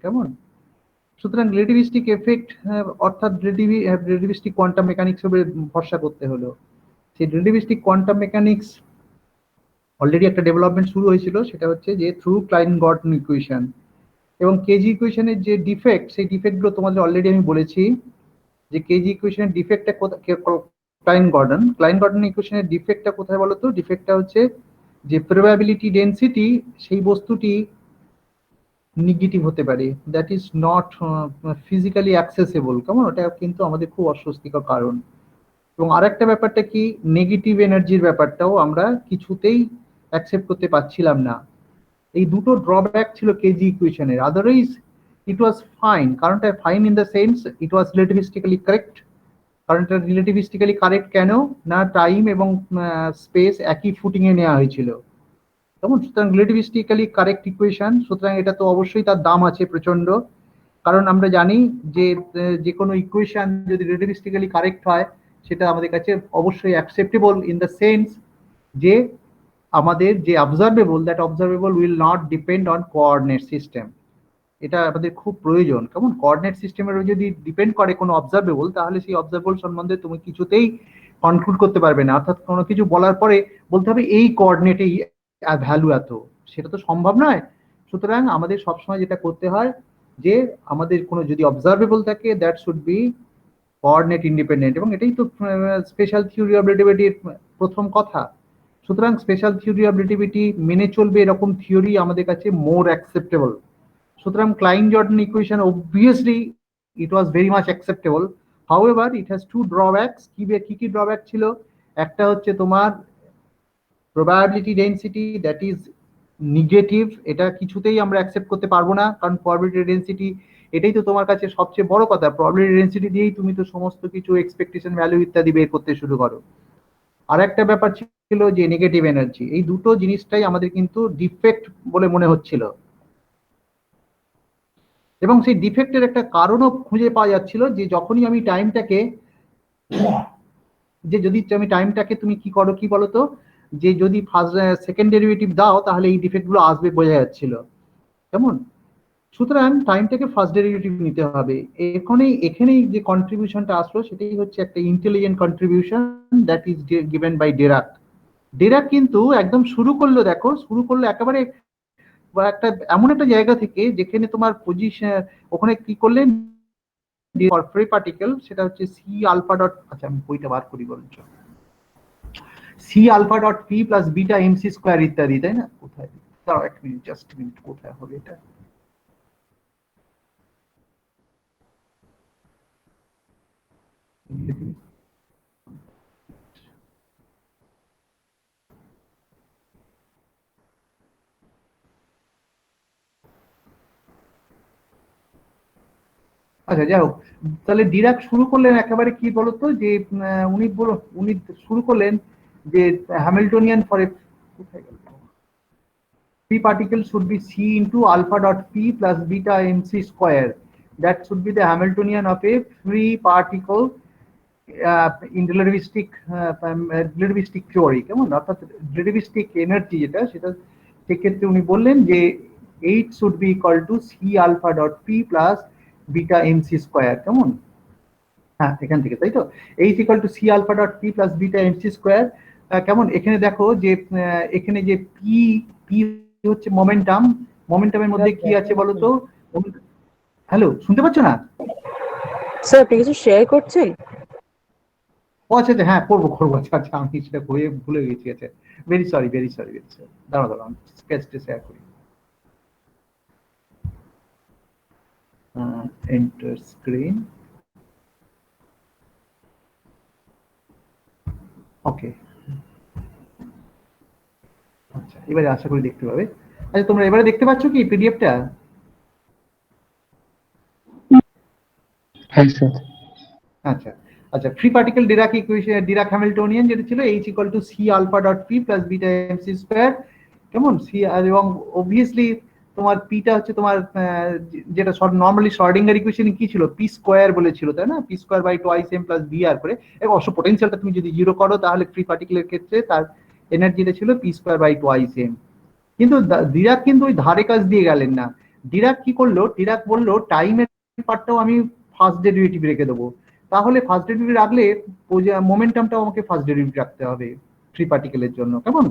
কেমন? সুতরাং relativistic effect অর্থাৎ রিলেটিভিস্টিক কোয়ান্টাম মেকানিক্স এর ভরসা করতে হলো। সেই রিলেটিভিস্টিক কোয়ান্টাম মেকানিক্স অলরেডি একটা ডেভেলপমেন্ট শুরু হয়েছিল, সেটা হচ্ছে যে থ্রু ক্লাইন-গর্ডন ইকুয়েশন এবং কেজি ইকুয়েশনের যে ডিফেক্ট, সেই ডিফেক্টগুলো তোমাদের অলরেডি আমি বলেছি যে কেজি ইকুয়েশনের ডিফেক্টটা ক্লাইন-গর্ডন ইকুয়েশনের ডিফেক্টটা কোথায় বলো তো? ডিফেক্টটা হচ্ছে যে প্রবাবিলিটি ডেন্সিটি সেই বস্তুটি নেগেটিভ হতে পারে, that is not physically accessible. কেমন? ওটা কিন্তু আমাদের খুব অস্বস্তিকর কারণ। এবং আরেকটা ব্যাপারটা কি, নেগেটিভ এনার্জির ব্যাপারটাও আমরা কিছুতেই অ্যাকসেপ্ট করতে পারছিলাম না। এই দুটো ড্রব্যাক ছিল কেজি ইকুয়েশনের। Otherwise it was fine. কারণটা fine in the sense it was relativistically correct. কারণটা রিলেটিভিস্টিক্যালি কারেক্ট কেন না, টাইম এবং স্পেস একই ফুটিংয়ে নেওয়া হয়েছিল। কেমন? সুতরাং রিলেটিভিস্টিক্যালি কারেক্ট ইকুয়েশন, সুতরাং এটা তো অবশ্যই তার দাম আছে প্রচন্ড। কারণ আমরা জানি যে যে কোনো ইকুয়েশন যদি রিলেটিভিস্টিক্যালি কারেক্ট হয় সেটা আমাদের কাছে অবশ্যই অ্যাকসেপ্টেবল ইন দ্য সেন্স যে আমাদের যে observable, that observable will not depend on coordinate system. এটা আমাদের খুব প্রয়োজন। কেমন? কোঅর্ডিনেট সিস্টেমের যদি ডিপেন্ড করে কোনো অবজারভেবল, তাহলে সেই অবজারভেবল সম্বন্ধে তুমি কিছুতেই কনক্লুড করতে পারবে না। অর্থাৎ কোনো কিছু বলার পরে বলতে হবে এই কোঅর্ডিনেটেই ভ্যালু এত, সেটা তো সম্ভব নয়। সুতরাং আমাদের সবসময় যেটা করতে হয় যে আমাদের কোনো যদি অবজারভেবল থাকে that should be coordinate independent, এবং এটাই তো স্পেশাল থিওরি অফ রিলেটিভিটির প্রথম কথা। সুতরাং স্পেশাল থিওরি অফ রিলেটিভিটি মেনে চলবে এরকম থিওরি আমাদের কাছে মোর অ্যাকসেপ্টেবল। সুতরাং ক্লাইন-জর্ডান equation obviously it was very much acceptable. However, it has two drawbacks. কি ড্রব্যাক ছিল? একটা হচ্ছে তোমার probability density that is negative, এটা কিছুতেই আমরা অ্যাকসেপ্ট করতে পারবো না। কারণ probability density এটাই তো তোমার কাছে সবচেয়ে বড় কথা। probability density দিয়েই তুমি তো সমস্ত কিছু এক্সপেকটেশন ভ্যালু ইত্যাদি বের করতে শুরু করো। আর একটা ব্যাপার ছিল যে নেগেটিভ এনার্জি। এই দুটো জিনিসটাই আমাদের কিন্তু ডিফেক্ট বলে মনে হচ্ছিল, এবং সেই ডিফেক্টের একটা কারণও খুঁজে পাওয়া যাচ্ছিল যে যখনই আমি টাইমটাকে তুমি কি করো কি বলতো, যে যদি ফার্স্ট সেকেন্ড ডেরিভেটিভ দাও তাহলে এই ডিফেক্টগুলো আসবে বোঝা যাচ্ছিল। কেমন? সুতরাং টাইমটাকে ফার্স্ট ডেরিভেটিভ নিতে হবে। এখানেই যে কন্ট্রিবিউশনটা আসলো সেটাই হচ্ছে একটা intelligent contribution that is given by Dirac. Dirac কিন্তু একদম শুরু করলো একেবারে একটা এমন একটা জায়গা থেকে যেখানে তোমার পজিশন, ওখানে কি করলেন ফ্রি পার্টিকেল, সেটা হচ্ছে সি আলফা ডট, আচ্ছা আমি বইটা বার করি বলছো, c alpha dot P plus beta mc square ইত্যাদি, তাই না? কোথায় দাঁড়াও এক মিনিট, জাস্ট মিনিট, কোথায় হবে এটা? আচ্ছা যাই হোক, তাহলে ডিরাক শুরু করলেন একেবারে কি বলতো যে উনি শুরু করলেন যে হ্যামিল্টনিয়ান ফর এ, কোথায় গেল, free particle should be c into alpha dot p plus beta mc square. That should be the Hamiltonian of a free particle in relativistic theory. কেমন? অর্থাৎ relativistic energy যেটা, সেটা সেক্ষেত্রে উনি বললেন যে H should be equal to c alpha dot p plus beta mc square. কেমন? হ্যাঁ, এখান থেকে, তাই তো? H equal to c alpha dot p plus beta mc square. কেমন? এখানে দেখো যে এখানে যে p হচ্ছে মোমেন্টামের মধ্যে কি আছে বলতো? হ্যালো, শুনতে পাচ্ছ না? স্যার আপনি কিছু শেয়ার করছেন? ও আচ্ছা আচ্ছা, হ্যাঁ করবো। আচ্ছা আমি সেটা ভুলে গেছি। আচ্ছা, ভেরি সরি। দাঁড়াও আমি স্কেচটা শেয়ার করি। Enter screen. ওকে, আচ্ছা এবারে আশা করি দেখতে পাবে। আচ্ছা তোমরা এবারে দেখতে পাচ্ছ কি পিডিএফটা? হ্যাঁ স্যার। আচ্ছা আচ্ছা, free particle Dirac equation, Dirac Hamiltonian যেটা ছিল h equal to c alpha dot P plus beta mc square. কেমন? সি, এবং অবভিয়াসলি তোমার পিটা হচ্ছে তোমার যেটা নরমালি শর্ডিঙ্গার ইকুয়েশন কি ছিল, পি স্কয়ার বলেছিল, তাই না? P square by twice M plus B আর করে, এবং অবশ্য পোটেনশিয়ালটা তুমি যদি জিরো করো তাহলে ফ্রি পার্টিকেলের ক্ষেত্রে তার এনার্জিটা ছিল p square by twice m. কিন্তু ডিরাক কিন্তু ওই ধারে কাজ দিয়ে গেলেন না। ডিরাক কি করলো, ডিরাক বললো টাইমের পার্টটাও আমি ফার্স্ট ডেরিভেটিভ রেখে দেবো। তাহলে ফার্স্ট ডেরিভেটিভ রাখলে মোমেন্টামটাও আমাকে ফার্স্ট ডেরিভেটিভ রাখতে হবে ফ্রি পার্টিকেলের জন্য, কেমন?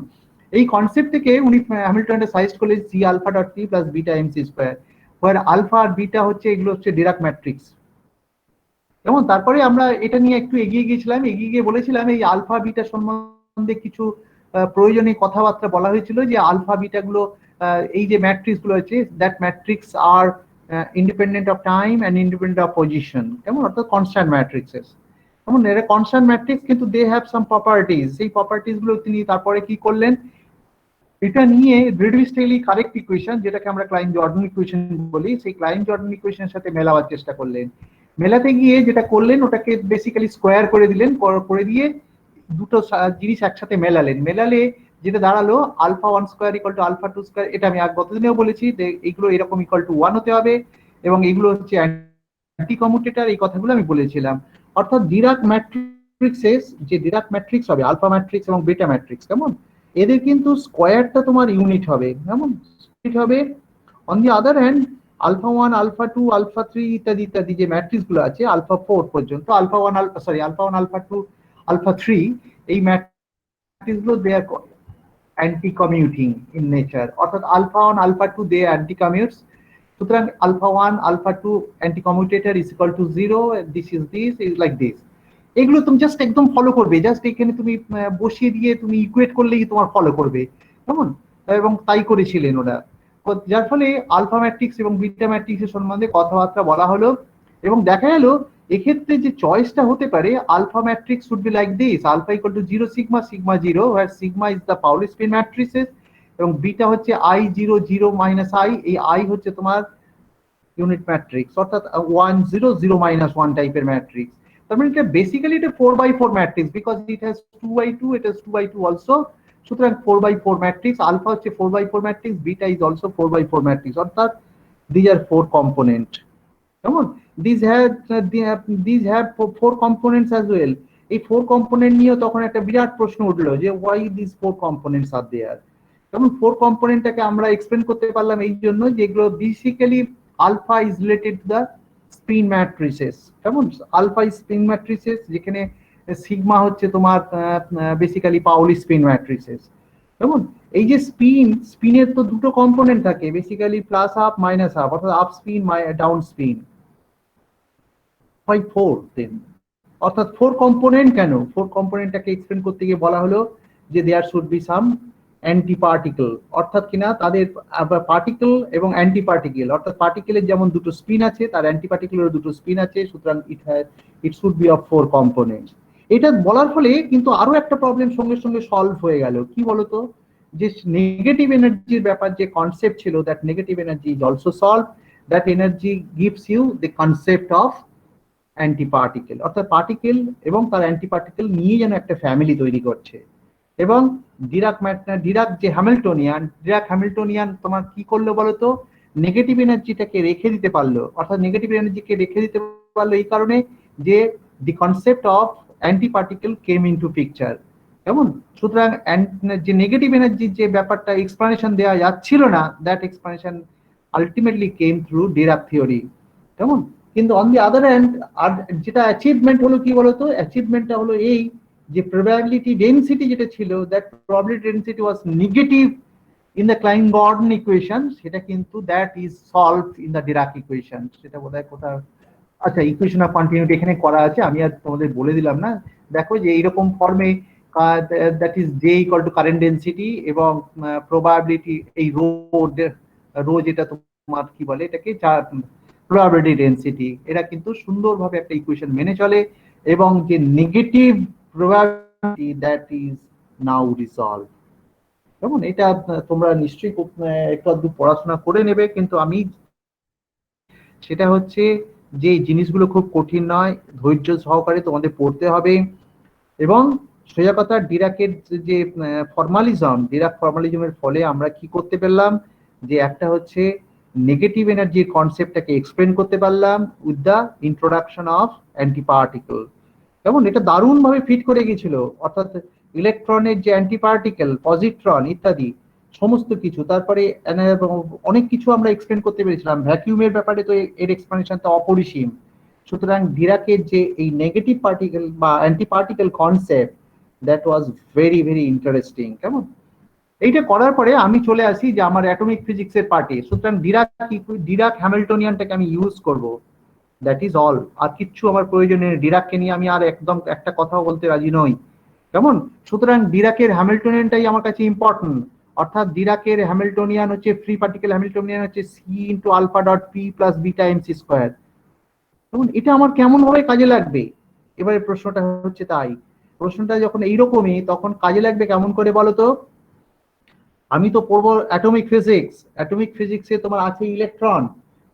এই কনসেপ্ট থেকে উনি হ্যামিল্টনটা সাজেস্ট করলেন C alpha dot T plus beta M C square, where alpha আর বিটা হচ্ছে এগুলো হচ্ছে ডিরাক ম্যাট্রিক্স। যেমন তারপরে আমরা এটা নিয়ে একটু এগিয়ে গিয়েছিলাম, এগিয়ে গিয়ে বলেছিলাম এই আলফা বিটা সম্বন্ধে কিছু প্রয়োজনীয় কথাবার্তা বলা হয়েছিল, যে আলফা বিটা গুলো এই যে ম্যাট্রিক্স গুলো আছে, that matrix are independent of time and independent of position, কেমন? অর্থাৎ কনস্ট্যান্ট ম্যাট্রিক্সেস, যেমন এরা কনস্ট্যান্ট ম্যাট্রিক্স, কিন্তু দে হ্যাভ সাম প্রপার্টিজ। সেই প্রপার্টিজ গুলো তিনি তারপরে কি করলেন, এটা নিয়ে রিডিউসড কারেক্ট ইকুয়েশন, যেটাকে আমরা ক্লাইন জর্ডান ইকুয়েশন বলি, সেই ক্লাইন জর্ডান ইকুয়েশনের সাথে মেলাবার চেষ্টা করলেন। মেলাতে গিয়ে যেটা করলেন, ওটাকে বেসিক্যালি স্কোয়ার করে দিলেন, করে দিয়ে দুটো জিনিস একসাথে মেলালেন। মেলালে যেটা দাঁড়ালো alpha one square equal to alpha two square. এটা আমি গতদিনেও বলেছি যে এইগুলো এরকম ইকুয়াল টু ওয়ান হতে হবে, এবং এইগুলো হচ্ছে অ্যান্টি কমিউটেটর, এই কথাগুলো আমি বলেছিলাম। অর্থাৎ ডিরাক ম্যাট্রিক্সেস, যে ডিরাক ম্যাট্রিক্স হবে আলফা ম্যাট্রিক্স এবং বিটা ম্যাট্রিক্স, কেমন? এদের কিন্তু স্কোয়ারটা তোমার ইউনিট হবে, কেমন? ইউনিট হবে। On the other hand alpha one, alpha two, alpha three ইত্যাদি ইত্যাদি যে ম্যাট্রিক্স গুলো আছে, আলফা ফোর পর্যন্ত, alpha one alpha two, alpha three, এই ম্যাট্রিক্স গুলো they are anti commuting in nature. অর্থাৎ alpha one alpha two they anti commutes, সুতরাং alpha one alpha two anti commutator is equal to zero, this is like this. এগুলো তুমি just একদম follow করবে, just এখানে তুমি বসিয়ে দিয়ে তুমি ইকুয়েট করলেই তোমার ফলো করবে, কেমন? এবং তাই করেছিলেন ওরা, যার ফলে আলফা ম্যাট্রিক্স এবং বিটা ম্যাট্রিক্সের সম্বন্ধে কথাবার্তা বলা হলো, এবং দেখা গেল এক্ষেত্রে যে চয়েসটা হতে পারে, alpha matrix should be like this, alpha equal to zero sigma, sigma zero, where sigma is the Pauli spin matrices, এবং বিটা হচ্ছে I zero zero minus I, এই আই হচ্ছে তোমার ইউনিট ম্যাট্রিক্স, অর্থাৎ 1 0 0 -1 টাইপের ম্যাট্রিক্স। তার মানে এটা বেসিক্যালি এটা 4x4 matrix, because it has 2x2, it has 2x2 also. সুতরাং 4x4 ম্যাট্রিক্স, আলফা হচ্ছে 4x4 matrix, beta is also 4x4 matrix, অর্থাৎ these are 4 component, কেমন? these have 4 components as well। এই 4 কম্পোনেন্ট নিয়ে তখন একটা বিরাট প্রশ্ন উঠলো যে why these 4 components are there। যেমন 4 কম্পোনেন্টটাকে আমরা এক্সপ্লেন করতে পারলাম এই জন্য যে এগুলো basically alpha is related to the spin matrices, কেমন? আলফা ইজ স্পিন ম্যাট্রিসেস, যেখানে সিগমা হচ্ছে তোমার বেসিক্যালি পাউলি স্পিন ম্যাট্রিসেস, কেমন? এই যে স্পিনের তো দুটো কম্পোনেন্ট থাকে basically, plus half minus half, অর্থাৎ আপ স্পিন ডাউন স্পিন। হয় 4 দেন, অর্থাৎ 4 কম্পোনেন্ট কেন? 4 কম্পোনেন্টটাকে এক্সপ্লেন করতে গিয়ে বলা হলো যে there should be some anti particle, অর্থাৎ কিনা তাদের পার্টিকেল এবং অ্যান্টি পার্টিকেল, অর্থাৎ পার্টিকেলের যেমন দুটো স্পিন আছে, তার অ্যান্টি পার্টিকেলের দুটো স্পিন আছে, সুতরাং it should be of 4 components. এটা বলার ফলে কিন্তু আরো একটা প্রবলেম সঙ্গে সঙ্গে সলভ হয়ে গেল, কি বলতো? যে নেগেটিভ এনার্জির ব্যাপার যে কনসেপ্ট ছিল, that negative energy is also solve, that energy gives you the concept of anti particle, অর্থাৎ পার্টিকেল এবং তার অ্যান্টি পার্টিকেল নিয়ে যেন একটা ফ্যামিলি তৈরি করছে। এবং ডিরাক যে হ্যামিল্টনিয়ান তোমার কি করলো বলতো? নেগেটিভ এনার্জিটাকে রেখে দিতে পারলো, অর্থাৎ নেগেটিভ এনার্জিকে রেখে দিতে পারলো এই কারণে যে দি concept of anti particle came into picture, কেমন? সুতরাং যে নেগেটিভ এনার্জির যে ব্যাপারটা এক্সপ্লানেশন দেওয়া যাচ্ছিল না, that explanation ultimately came through Dirac theory, কেমন? কিন্তু অন দি আদার হ্যান্ড আর যেটা অ্যাচিভমেন্ট হলো কি বলতো? অ্যাচিভমেন্টটা হলো এই যে probability density যেটা ছিল, that probability density was negative in the Klein-Gordon equation, সেটা কিন্তু that is solved in the Dirac equation। সেটা বোধহয় কোথাও, আচ্ছা, ইকুয়েশন অফ কন্টিনিউটি এখানে করা আছে, আমি আর তোমাদের বলে দিলাম না। দেখো যে এইরকম ফর্মে that is J equal to current density এবং probability, এই রো যেটা তোমার কি বলে এটাকে, probability density, এরা কিন্তু সুন্দরভাবে একটা ইকুয়েশন মেনে চলে, এবং যে negative probability that is now resolved, কেমন? এটা তোমরা নিশ্চয়ই একটু আধটু পড়াশোনা করে নেবে, কিন্তু আমি সেটা হচ্ছে যে জিনিসগুলো খুব কঠিন নয়, ধৈর্য সহকারে তোমাদের পড়তে হবে। এবং সোজা কথা, ডিরাকের যে ডিরাক ফর্মালিজমের ফলে আমরা কি করতে পারলাম, যে একটা হচ্ছে নেগেটিভ এনার্জির কনসেপ্টটাকে এক্সপ্লেন করতে পারলাম with the introduction of anti particle, কেমন? এটা দারুণ ভাবে ফিট করে গেছিল, অর্থাৎ ইলেকট্রনের যে অ্যান্টি পার্টিকেল, পজিট্রন ইত্যাদি, সমস্ত কিছু, তারপরে অনেক কিছু আমরা এক্সপ্লেন করতে পেরেছিলাম। ভ্যাকিউমের ব্যাপারে তো এর এক্সপ্লেনেশন তো অপরিসীম। সুতরাং ডিরাকের যে এই নেগেটিভ পার্টিকেল বা anti particle concept, that was very very interesting. কেমন? এইটা করার পরে আমি চলে আসি যে আমার অ্যাটমিক ফিজিক্সের পার্টি। সুতরাং ডিরাক হ্যামিল্টনিয়ানটাকে আমি ইউজ করব, দ্যাট ইজ অল। আর কিচ্ছু আমার প্রয়োজন নেই। ডিরাককে নিয়ে আমি আর একদম একটা কথাও বলতে রাজি নই। কেমন? সুতরাং ডিরাকের হ্যামিল্টনিয়ানটাই আমার কাছে ইম্পর্টেন্ট। অর্থাৎ ডিরাকের হ্যামিল্টনিয়ান হচ্ছে ফ্রি পার্টিকেল হ্যামিল্টনিয়ান হচ্ছে c into alpha dot P plus beta mc square. তখন এটা আমার কেমন ভাবে কাজে লাগবে? এবারে প্রশ্নটা হচ্ছে তাই। প্রশ্নটা যখন এইরকমই, তখন কাজে লাগবে কেমন করে বলো তো? আমি তো পড়বো অ্যাটমিক ফিজিক্স। অ্যাটমিক ফিজিক্সে তোমার আছে ইলেকট্রন,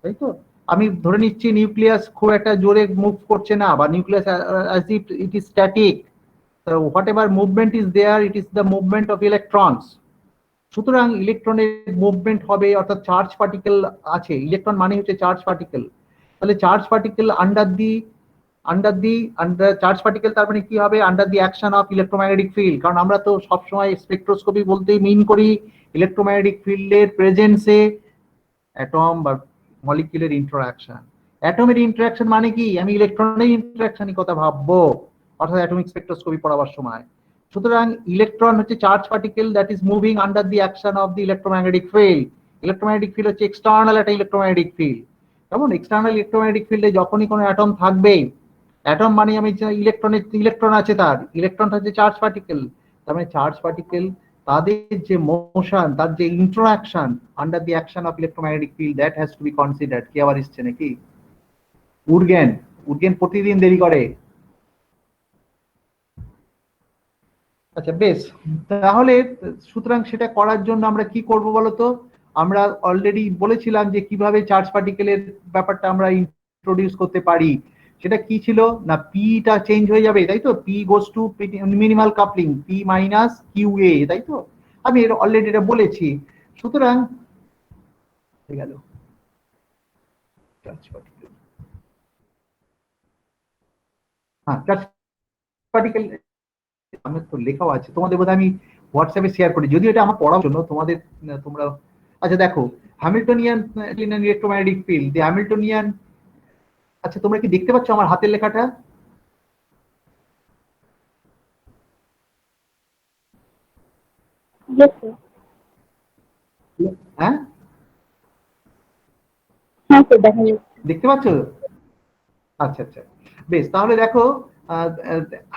তাই তো? আমি ধরে নিচ্ছি নিউক্লিয়াস খুব একটা জোরে মুভ করছে না, বা nucleus as if it is static. Whatever movement is there, it is the movement of electrons. সুতরাং ইলেকট্রনের মুভমেন্ট হবে, অর্থাৎ চার্জ পার্টিকেল আছে। ইলেকট্রন মানে হচ্ছে চার্জ পার্টিকেল। তাহলে charge particle under charge particle, তার মানে কি হবে? Under the action of electromagnetic field. কারণ আমরা তো সবসময় স্পেকট্রোস্কোপি বলতেই মিন করি ইলেকট্রোম্যাগনেটিক ফিল্ডের প্রেজেন্সে অ্যাটম বা মলিকিউলের ইন্টারঅ্যাকশন। অ্যাটমের ইন্টারঅ্যাকশন মানে কি? আমি ইলেকট্রনের ইন্টারঅ্যাকশনের কথা ভাববো, অর্থাৎ অ্যাটমিক স্পেকট্রোস্কোপি পড়াবার সময়। সুতরাং ইলেকট্রন হচ্ছে charge particle that is moving under the action of the electromagnetic field. Electromagnetic field হচ্ছে এক্সটার্নাল একটা ইলেকট্রোম্যাগনেটিক ফিল্ড। কেমন? এক্সটার্নাল ইলেকট্রোম্যাগনেটিক ফিল্ডে যখনই কোনো অ্যাটম থাকবে, অ্যাটম মানে আমি ইলেকট্রন আছে, তার ইলেকট্রন হচ্ছে চার্জ পার্টিকেল। তার মানে চার্জ পার্টিকেল, তাদের যে মোশন, তার যে interaction under the action of electromagnetic field, that has to be considered. কি আবার এসছে নাকি? উর্গেন, উর্গেন প্রতিদিন দেরি করে। আচ্ছা বেশ, তাহলে সুতরাং সেটা করার জন্য আমরা কি করব বলতো? আমরা অলরেডি বলেছিলাম যে কিভাবে চার্জ পার্টিকেলের ব্যাপারটা আমরা ইন্ট্রোডিউস করতে পারি। সেটা কি ছিল না, পিটা চেঞ্জ হয়ে যাবে, তাই তো? P goes to minimal coupling, P minus Q A, তাই তো? আমি অলরেডি এটা বলেছি। সুতরাং হয়ে গেল চার্জ পার্টিকেল। হ্যাঁ, চার্জ পার্টিকেল আমার তো লেখাও আছে, তোমাদের বোধহয় আমি হোয়াটসঅ্যাপে শেয়ার করি, যদিও এটা আমার পড়ার জন্য তোমাদের, তোমরা। আচ্ছা দেখো, হ্যামিল্টনিয়ান ইলেকট্রোম্যাগনেটিক ফিল্ড, দি হ্যামিল্টনিয়ান। আচ্ছা তোমরা কি দেখতে পাচ্ছ আমার হাতের লেখাটা? Yes, sir. হ্যাঁ, হ্যাঁ স্যার, দেখা যাচ্ছে। দেখতে পাচ্ছ? আচ্ছা আচ্ছা, বেশ। তাহলে দেখো,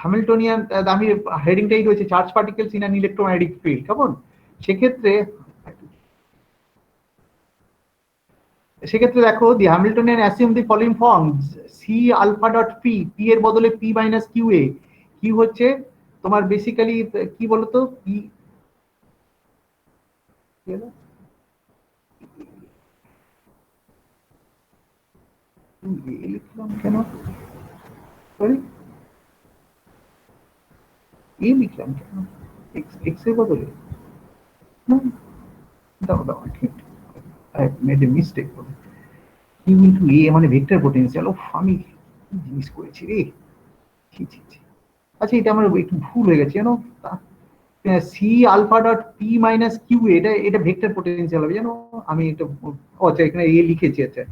হ্যামিল্টনিয়ান, আমি হেডিংটাই রয়েছে charge particles in an electromagnetic field. কেমন? সেক্ষেত্রে সেক্ষেত্রে দেখো, the Hamiltonian assume the following form: C alpha dot P, P এর বদলে P minus Q A. Q হচ্ছে তোমার বেসিক্যালি কি বলতো? পি লিখলাম কেন? সরি, এ লিখলাম কেন? এক্স এর বদলে? দাও দাও, ঠিক, I made a mistake. Q into A মানে ভেক্টর পোটেনশিয়াল। ও, আমি কি জিনিস করেছি রে! ছি ছি ছি। আচ্ছা, এটা আমার একটু ভুল হয়ে গেছে জানো। C alpha dot P minus q, এটা এটা ভেক্টর পোটেনশিয়াল হবে জানো। আমি এটা, আচ্ছা এখানে এ লিখেছি। আচ্ছা,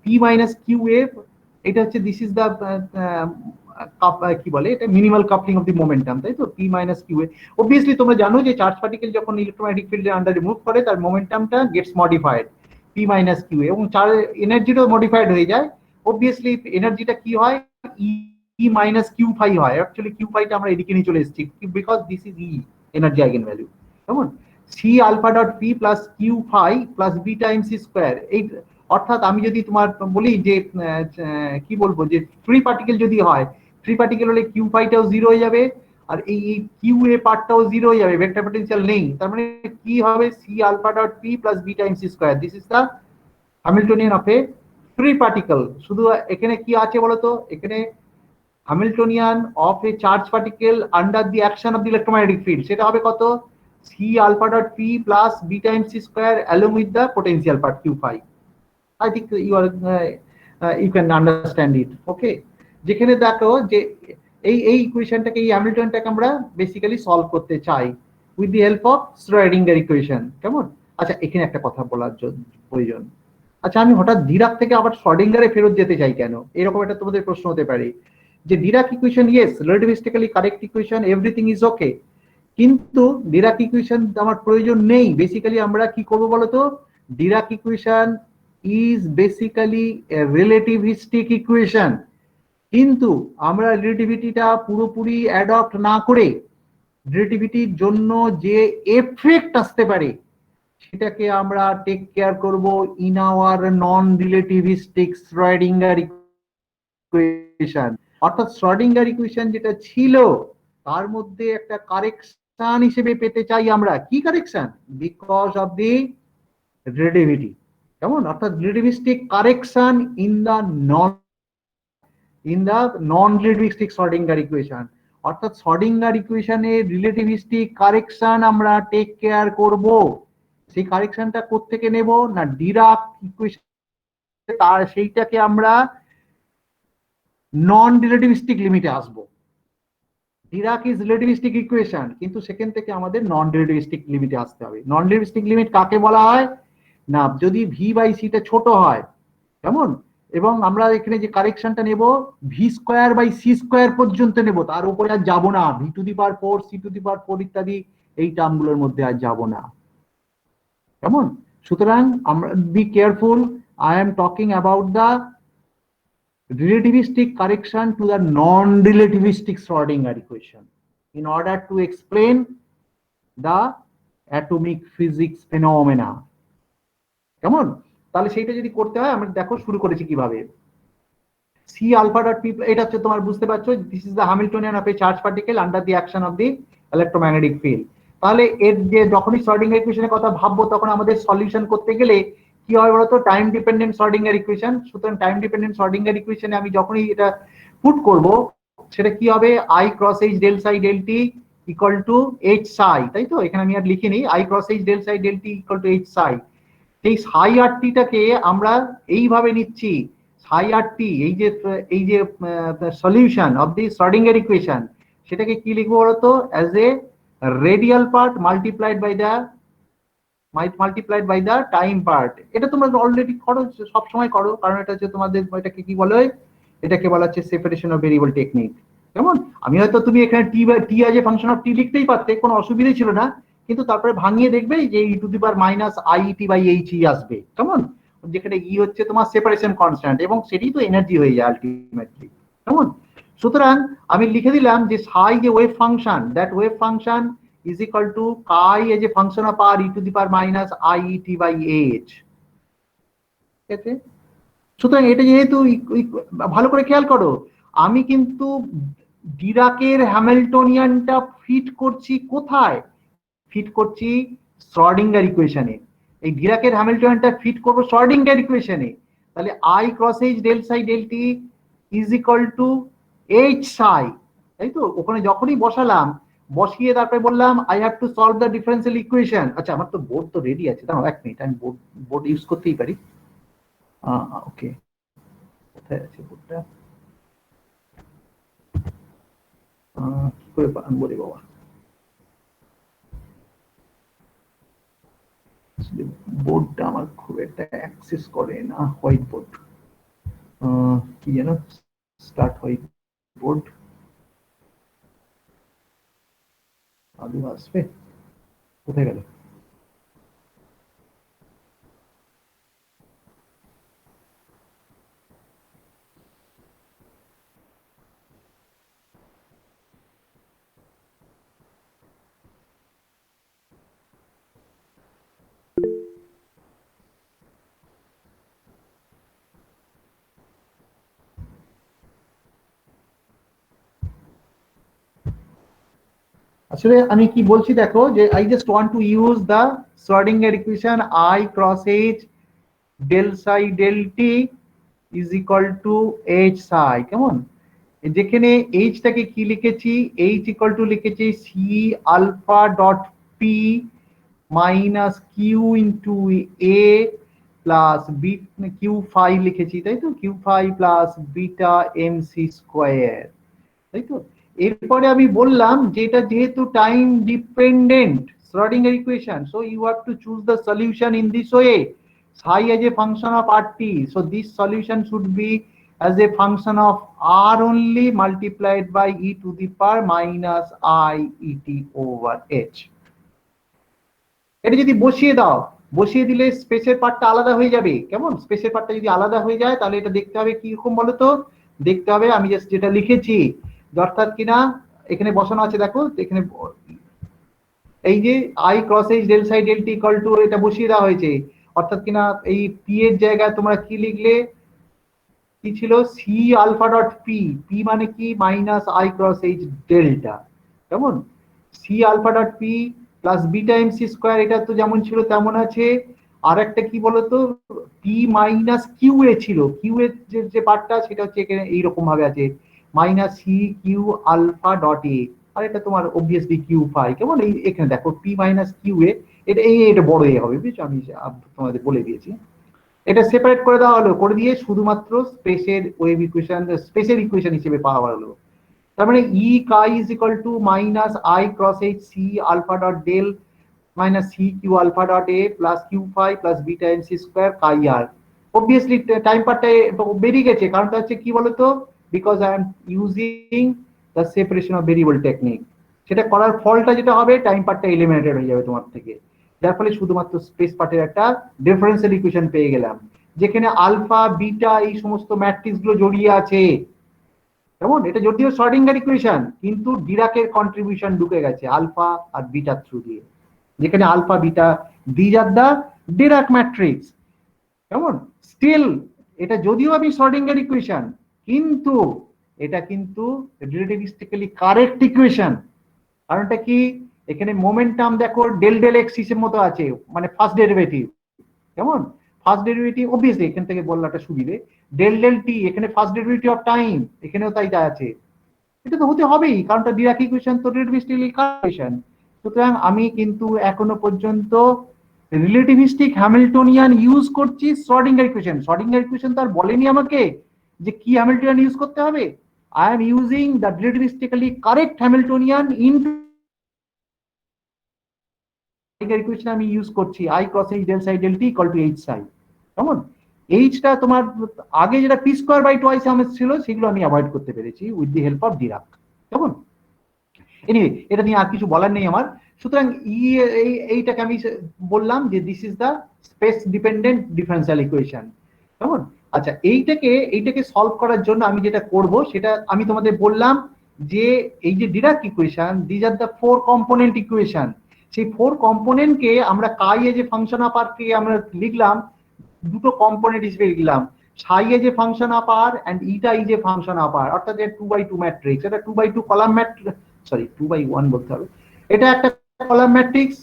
পি মাইনাস কিউ এ, এটা হচ্ছে দিস ইজ দ্য কি বলে এটা, minimal coupling of the momentum, তাই তো? পি মাইনাস কিউ এ। অবভিয়াসলি তোমরা জানো যে চার্জ পার্টিকেল যখন ইলেকট্রোম্যাগনেটিক ফিল্ডের আন্ডারে মুভ করে, তার মোমেন্টামটা gets modified, P minus Q A, এবং এনার্জিটাও মডিফাইড হয়ে যায়। অবভিয়াসলি এনার্জিটা কি হয়? ই মাইনাস কিউ ফাই হয়। অ্যাকচুয়ালি কিউ ফাইটা আমরা এদিকে নিয়ে চলে এসেছি, because this is E, energy eigenvalue. কেমন? C alpha dot P plus Q phi plus B times C square. এই অর্থাৎ আমি যদি তোমার বলি যে কি বলবো, যে ফ্রি পার্টিকেল যদি হয়, ফ্রি পার্টিকেল হলে কিউ ফাইটাও জিরো হয়ে যাবে, আর এই কিউ এ পার্টটাও জিরো হয়ে যাবে, ভেক্টর পটেনশিয়াল নেই। তার মানে কি হবে? C alpha dot P plus B times C square, this is the Hamiltonian of a free particle. শুধু এখানে কি আছে বলতো? এখানে Hamiltonian of a charge particle under the action of the electromagnetic field, সেটা হবে কত? C alpha dot P plus B times C square along with the potential part q phi. I think you can understand it. Okay, যেখানে দেখো যে এই ইকুয়েশনটাকে, এই হ্যামিল্টনটাকে আমরা basically solve করতে চাই। With the help of Schrödinger equation. কেমন? আচ্ছা, এখানে একটা কথা বলার প্রয়োজন। আচ্ছা, আমি হঠাৎ ডিরাক থেকে আবার শ্রোডিঙ্গারে ফেরত যেতে চাই কেন? এরকম একটা তোমাদের প্রশ্ন হতে পারে যে Dirac equation, yes, relativistically correct equation, everything is okay, কিন্তু ডিরাক ইকুয়েশন আমার প্রয়োজন নেই। বেসিক্যালি আমরা কি করব বলতো? Dirac equation is basically A relativistic equation, কিন্তু আমরা রিলেটিভিটিটা পুরোপুরি অ্যাডপ্ট না করে রিলেটিভিটির জন্য যে এফেক্ট আসতে পারে সেটাকে আমরা টেক কেয়ার করব in our non relativistic Schrödinger equation. অর্থাৎ শ্রোডিঙ্গার ইকুয়েশন যেটা ছিল তার মধ্যে একটা কারেকশন হিসেবে পেতে চাই আমরা। কি correction? Because of the relativity. কেমন? অর্থাৎ relativistic correction in the non relativistic Schrödinger equation. অর্থাৎ শ্রোডিঙ্গার ইকুয়েশনের রিলেটিভিস্টিক কারেকশন আমরা টেক কেয়ার করব। সেই কারেকশনটা কোত্থেকে নেব? না, ডিরাক ইকুয়েশন। তার সেইটাকে আমরা নন রিলেটিভিস্টিক লিমিটে আসবো। ডিরাক ইজ রিলেটিভিস্টিক ইকুয়েশন, কিন্তু সেখান থেকে আমাদের নন রিলেটিভিস্টিক লিমিটে আসতে হবে। নন রিলেটিভিস্টিক লিমিট কাকে বলা হয়? না, যদি ভি বাই সিটা ছোট হয়, কেমন, এবং আমরা এখানে যে কারেকশনটা নেব V square by C square পর্যন্ত নেব, তার উপরে আর যাবো না। V to the power 4, C to the power 4 ইত্যাদি এই টার্মগুলোর মধ্যে আর যাব না। কেমন? সুতরাং আমরা be careful, I am talking about the relativistic correction to the non-relativistic Schrodinger equation in order to explain the atomic physics phenomena. কেমন? তাহলে সেইটা যদি করতে হয়, আমরা দেখো শুরু করেছি কিভাবে। সি আলফা ডট পি, এটা হচ্ছে তোমার, বুঝতে পারছো, this is the Hamiltonian of a charge particle under the action of the electromagnetic field. তাহলে এর যে যখনই শ্রোডিঙ্গার ইকুয়েশনের কথা ভাববো তখন আমাদের সলিউশন করতে গেলে কি হয় বলতো? Time dependent Schrodinger equation. সুতরাং টাইম ডিপেন্ডেন্ট শ্রোডিঙ্গার ইকুয়েশনে আমি যখনই এটা পুট করব সেটা কি হবে? I cross H del psi del T equal to H psi, তাই তো? এখানে আমি আর লিখিনি, i cross H del psi del T equal to H psi. এই সাই আর টিটাকে আমরা এইভাবে নিচ্ছি, সাই আর টি, এই যে solution of the Schrodinger equation, সেটাকে কি লিখবো বলতো? As a radial part multiplied by the time part. এটা তোমরা অলরেডি করো, সব সময় করো, কারণ এটা হচ্ছে তোমাদের, এটাকে কি বলে? এটাকে বলা হচ্ছে সেপারেশন অফ ভেরিয়েবল টেকনিক। কেমন? আমি হয়তো, তুমি এখানে টি আজ এ ফাংশন অফ টি লিখতেই পারতে, কোনো অসুবিধা ছিল না, কিন্তু তারপরে ভাঙিয়ে দেখবে যে E to the power minus I T by H E আসবে। কেমন? যেখানে ই হচ্ছে তোমার সেপারেশন কনস্ট্যান্ট, এবং সেটাই তো এনার্জি হয়ে যায় আলটিমেটলি। কেমন? সুতরাং আমি লিখে দিলাম যে সাই যে wave function, that wave function is equal to chi as a function of r e to the power minus I e t by h। ঠিক আছে? সুতরাং এটা যেহেতু ভালো করে খেয়াল করো, আমি কিন্তু ডিরাকের হ্যামিল্টনিয়ানটা ফিট করছি কোথায়? ফিট করছি শ্রোডিঙ্গার ইকুয়েশনে। এই ডিরাকের হ্যামিল্টনিয়ানটা ফিট করব শ্রোডিঙ্গার ইকুয়েশনে। তাহলে i cross H del psi del T is equal to H psi, তাই তো? ওখানে যখনই বসালাম, বসিয়ে তারপরে বললাম I have to solve the differential equation. আচ্ছা, আমার তো বোর্ড তো রেডি আছে, দাঁড়াও এক মিনিট, আমি বোর্ড ইউজ করতেই পারি। ওকে, কোথায় আছে বোর্ডটা? কি করে বলি বাবা, বোর্ডটা আমার খুব একটা অ্যাক্সেস করে না। হোয়াইট বোর্ড, কি যেন, স্টার্ট হোয়াইট বোর্ড আদৌ আসবে? কোথায় গেল? আসলে আমি কি বলছি দেখো, যে I just want to use the Schrodinger equation I cross H del psi del T is equal to H psi. কেমন? যেখানে এইচটাকে কি লিখেছি? এইচ ইকুয়াল টু লিখেছি C alpha dot P minus Q into A plus B, Q phi লিখেছি, তাই তো? Q phi plus beta M C square, তাই তো? এরপরে আমি বললাম যে এটা যেহেতু time dependent Schrodinger equation, so you have to choose the solution in this way, psi as a function of rt, so this solution should be as a function of r only multiplied by e to the power minus I et over h। এটা যদি বসিয়ে দাও, বসিয়ে দিলে স্পেসের পার্টটা আলাদা হয়ে যাবে। কেমন, স্পেসের পার্টটা যদি আলাদা হয়ে যায় তাহলে এটা দেখতে হবে কি রকম বলো তো, দেখতে হবে আমি জাস্ট যেটা লিখেছি, অর্থাৎ কিনা এখানে বসানো আছে দেখো এখানে, এই যে i cross H del psi del T equal to, এটা বসিয়ে দেওয়া হয়েছে, অর্থাৎ কিনা এই পি এর জায়গায় তোমরা কি লিখলে, কি ছিল, C alpha dot P, P মানে কি minus I cross H delta, কেমন, C alpha dot P plus beta M C square, এটা তো যেমন ছিল তেমন আছে। আর একটা কি বলতো, পি মাইনাস কিউ এ ছিল, কিউ এর যে পার্টটা সেটা হচ্ছে এখানে এইরকম ভাবে আছে, minus C Q alpha dot A, আর এটা তোমার অবভিয়াসলি কিউ ফাই, কেমন, এই এখানে দেখো পি মাইনাস কিউ এ, এটা এটা বড় এ হবে, বুঝছো, আমি তোমাদের বলে দিয়েছি। এটা সেপারেট করে দেওয়া হলো, করে দিয়ে শুধুমাত্র স্পেসের ওয়েভ ইকুয়েশন, স্পেসের ইকুয়েশন হিসেবে পাওয়া হলো। তার মানে E chi is equal to minus I cross H C alpha dot del minus C Q alpha dot A plus Q phi plus beta M C square chi R. Obviously time পার্টটা বেরিয়ে গেছে, কারণটা হচ্ছে কি বলতো, because I am using the separation of variable technique. সেটা করার ফলটা যেটা হবে, টাইম পার্টটা এলিমিনেটেড হয়ে যাবে তোমার থেকে, যার ফলে শুধুমাত্র স্পেস পার্টের একটা ডিফারেন্সিয়াল ইকুয়েশন পেয়ে গেলাম, যেখানে আলফা বিটা এই সমস্ত ম্যাট্রিক্স গুলো জড়িয়ে আছে। কেমন, এটা যদিও শ্রোডিঙ্গার ইকুয়েশন, কিন্তু ডিরাকের কন্ট্রিবিউশন ঢুকে গেছে আলফা আর বিটা থ্রু দিয়ে, যেখানে alpha beta these are the Dirac matrix. কেমন, স্টিল এটা যদিও আমি শ্রোডিঙ্গার ইকুয়েশন, কিন্তু এটা কিন্তু রিলেটিভিস্টিক্যালি কারেক্ট ইকুয়েশন। কারণটা কি, এখানে মোমেন্টাম দেখো ডেল ডেল এক্স এর মতো আছে, মানে ফার্স্ট ডেরিভেটিভ, কেমন, ফার্স্ট ডেরিভেটিভ অবভিয়াসলি এখান থেকে বলাটা সুবিধে, ডেল ডেল টি এখানে ফার্স্ট ডেরিভেটিভ অফ টাইম, এখানেও তাই আছে, এটা তো হতে হবেই, কারণটা ডিরাক ইকুয়েশন তো রিলেটিভিস্টিক্যালি ইকুয়েশন। সুতরাং আমি কিন্তু এখনো পর্যন্ত রিলেটিভিস্টিক হ্যামিল্টনিয়ান ইউজ করছি শ্রোডিঙ্গার ইকুয়েশন। শ্রোডিঙ্গার ইকুয়েশন তো আর বলেনি আমাকে যে কি হ্যামিল্টনিয়ান ইউজ করতে হবে, I am using the relativistically correct Hamiltonian in equation আমি ইউজ করছি I cross H del psi del T equal to H psi. কেমন, এইচটা তোমার আগে যেটা পি স্কোয়ার বাই টোয়াইস আমার ছিল, সেগুলো আমি অ্যাভয়েড করতে পেরেছি with the help of Dirac. কেমন, এনিওয়ে এটা নিয়ে আর কিছু বলার নেই আমার। সুতরাং এইটাকে আমি বললাম যে this is the space dependent differential equation. কেমন, আচ্ছা এইটাকে সলভ করার জন্য আমি যেটা করব, সেটা আমি তোমাদের বললাম যে এই যে Dirac equation, these are the four component equation. সেই ফোর কম্পোনেন্টকে আমরা কাই এ যে ফাংশন অফ আর কে আমরা লিখলাম, দুটো কম্পোনেন্ট হিসেবে লিখলাম, সাই এ যে function of R and eta is a function of R, অর্থাৎ 2x2 ম্যাট্রিক্স, এটা 2x2 column matrix, sorry 2x1 বলতে হবে, এটা একটা কলাম ম্যাট্রিক্স।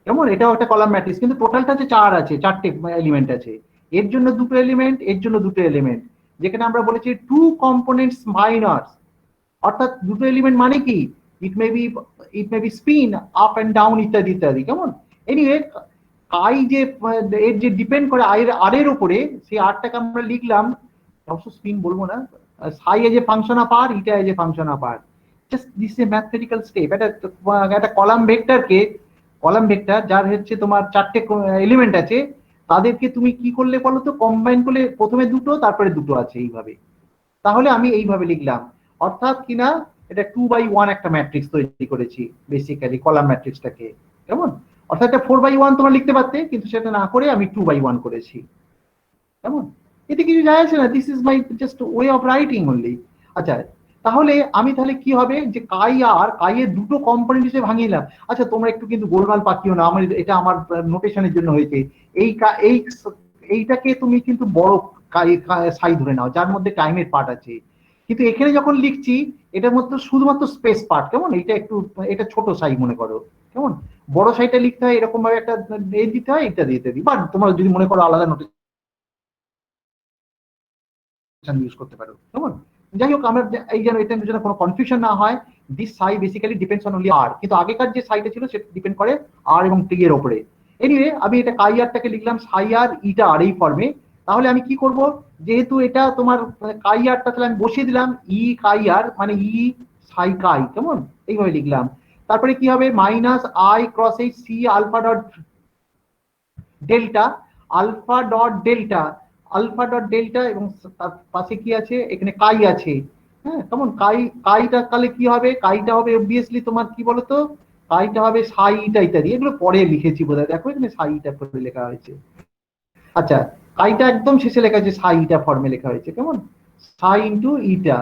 কেমন, এটাও একটা কলাম ম্যাট্রিক্স, কিন্তু টোটালটা হচ্ছে 4 আছে, 4টে এলিমেন্ট আছে, এর জন্য দুটো এলিমেন্ট, এর জন্য দুটো এলিমেন্ট, যেখানে আমরা বলেছি 2 কম্পোনেন্টস মাইনার্স, অর্থাৎ দুটো এলিমেন্ট মানে কি, it may be spin up and down ইত্যাদি ইত্যাদি। কেমন, এনিওয়ে কাই যে এর যে ডিপেন্ড করে আর এর উপরে, সেই আরটাকে আমরা লিখলাম, অবশ্য স্পিন বলবো না, psi as a function of r, eta as a function of r, just this a mathematical step. একটা কলাম ভেক্টর যার হচ্ছে তোমার 4টে এলিমেন্ট আছে, তাদেরকে তুমি কি করলে বলো তো, কম্বাইন করলে, প্রথমে দুটো তারপরে দুটো আছে এইভাবে, তাহলে আমি এইভাবে লিখলাম, অর্থাৎ কিনা এটা 2x1 একটা ম্যাট্রিক্স তৈরি করেছি বেসিক্যালি কলাম ম্যাট্রিক্সটাকে। কেমন, অর্থাৎ এটা 4x1 তোমরা লিখতে পারতে, কিন্তু সেটা না করে আমি 2x1 করেছি। কেমন, এতে কিছু যায় আসে না, this is my just way of writing only. আচ্ছা, তাহলে আমি তাহলে কি হবে, যে কাই এর দুটো কম্পোনেন্ট হিসেবে ভাঙিয়ে নিলাম। আচ্ছা, তোমরা একটু কিন্তু গোলমাল পাকিও না, আমার এটা আমার নোটেশনের জন্য হয়েছে, এইটাকে তুমি কিন্তু বড় সাই ধরে নাও, যার মধ্যে টাইমের পার্ট আছে, কিন্তু এখানে যখন লিখছি এটার মধ্যে শুধুমাত্র স্পেস পার্ট। কেমন, এটা ছোট সাই মনে করো। কেমন, বড় সাইটা লিখতে হয় এরকম ভাবে একটা দিতে হয়, ইত্যাদি ইত্যাদি, বা তোমরা যদি মনে করো আলাদা নোটেশন ইউজ করতে পারো। কেমন, যাই হোক, আমরা এই যেন এটা যেন কোনো কনফিউশন না হয়, this Sai basically depends on only আর, কিন্তু আগেকার যে সাইটা ছিল সেটা ডিপেন্ড করে আর এবং টি এর উপরে। এনিওয়ে আমি এটা কাই আরটাকে লিখলাম সাই আর ইটা আর এই ফর্মে। তাহলে আমি কি করব, যেহেতু এটা তোমার কাই আরটা, তাহলে আমি বসিয়ে দিলাম ই কাই আর, মানে ই সাই কাই, কেমন এইভাবে লিখলাম। তারপরে কি হবে, minus I cross H C alpha dot delta, alpha dot delta, alpha dot delta, এবং তার পাশে কি আছে, এখানে কাই আছে। হ্যাঁ, কেমন কাইটা তাহলে কি হবে, কাইটা হবে অবভিয়াসলি তোমার কি বলতো, কাইটা হবে সাই ইটা ইত্যাদি, এগুলো পরে লিখেছি বোধহয়, দেখো এখানে সাই ইটা করে লেখা হয়েছে। আচ্ছা, কাইটা একদম শেষে লেখা আছে, সাই ইটা ফর্মে লেখা হয়েছে, কেমন সাই ইন্টু ইটা।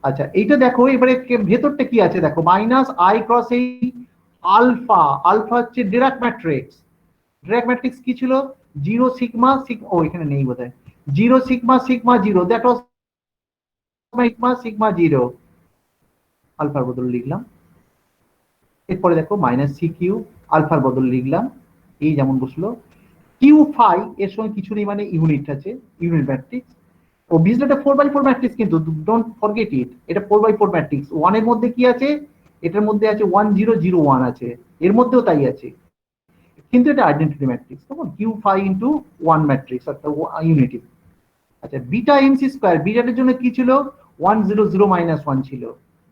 আচ্ছা, এইটা দেখো এবারে ভেতরটা কি আছে দেখো, মাইনাস আই ক্রস এই আলফা, আলফা হচ্ছে ডিরাক ম্যাট্রিক্স। ডিরাক ম্যাট্রিক্স কি ছিল, জিরো সিগমা ও এখানে নেই বোধহয়, zero sigma sigma zero, that was sigma sigma zero, আলফার বদল লিখলাম। এরপরে দেখো মাইনাস সি কিউ, আলফার বদল লিখলাম, এই যেমন বসলো। কিউ ফাই এর সঙ্গে কিছু নেই, মানে ইউনিট আছে, ইউনিট ম্যাট্রিক্স। অবভিয়াসলি এটা 4x4 ম্যাট্রিক্স, কিন্তু ডোন্ট ফরগেট ইট, এটা 4x4 ম্যাট্রিক্স। 1 এর মধ্যে কি আছে, এটার মধ্যে আছে 1 0 0 1 আছে, এর মধ্যেও তাই আছে, কিন্তু এটা আইডেন্টিটি ম্যাট্রিক্স, কেমন কিউ ফাই ইন্টু 1 ম্যাট্রিক্স, অর্থাৎ ইউনিটি। আচ্ছা, বিটা এমসি স্কোয়ার, বিটার জন্য কি ছিল, 1 0 0 -1 ছিল,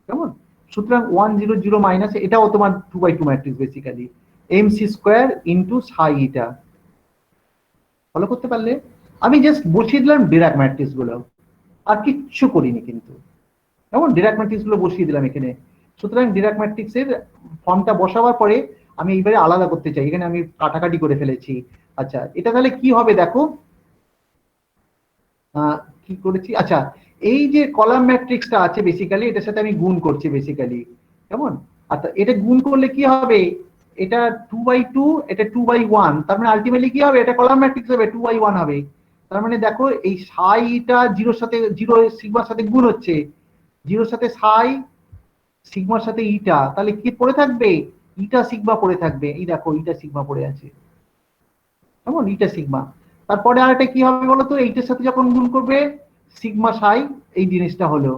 কেমন। সুতরাং 1 0 0 মাইনাস, এটাও তোমার 2x2 matrix basically, M C square into সাই ইটা। ফলো করতে পারলে? আমি জাস্ট বসিয়ে দিলাম ডিরাক ম্যাট্রিক্স গুলো, আর কিচ্ছু করিনি কিন্তু, কেমন ডিরাক ম্যাট্রিক্স গুলো বসিয়ে দিলাম এখানে। সুতরাং ডিরাক ম্যাট্রিক্সের ফর্মটা বসাবার পরে আমি এইবারে আলাদা করতে চাই, এখানে আমি কাটাকাটি করে ফেলেছি। আচ্ছা, এটা তাহলে কি হবে দেখো, কি করেছি, আচ্ছা এই যে কলাম ম্যাট্রিক্সটা আছে বেসিক্যালি, এটার সাথে আমি গুণ করছি বেসিক্যালি, কেমন। আচ্ছা, এটা গুণ করলে কি হবে, এটা 2x2, এটা 2x1, তার মানে আলটিমেটলি কি হবে, এটা কলাম ম্যাট্রিক্স হবে, 2x1 হবে। তার মানে দেখো এই সাইটা জিরোর সাথে, জিরো সিগমার সাথে গুণ হচ্ছে, জিরোর সাথে সাই, সিগমার সাথে ইটা, তাহলে কি পড়ে থাকবে, ইটা সিগমা পড়ে থাকবে, এই দেখো ইটা সিগমা পড়ে আছে, কেমন ইটা সিগমা। তারপরে আরেকটা কি হবে বলতো, এইটার সাথে যখন গুণ করবে সিগমা সাই, এই জিনিসটা হলো,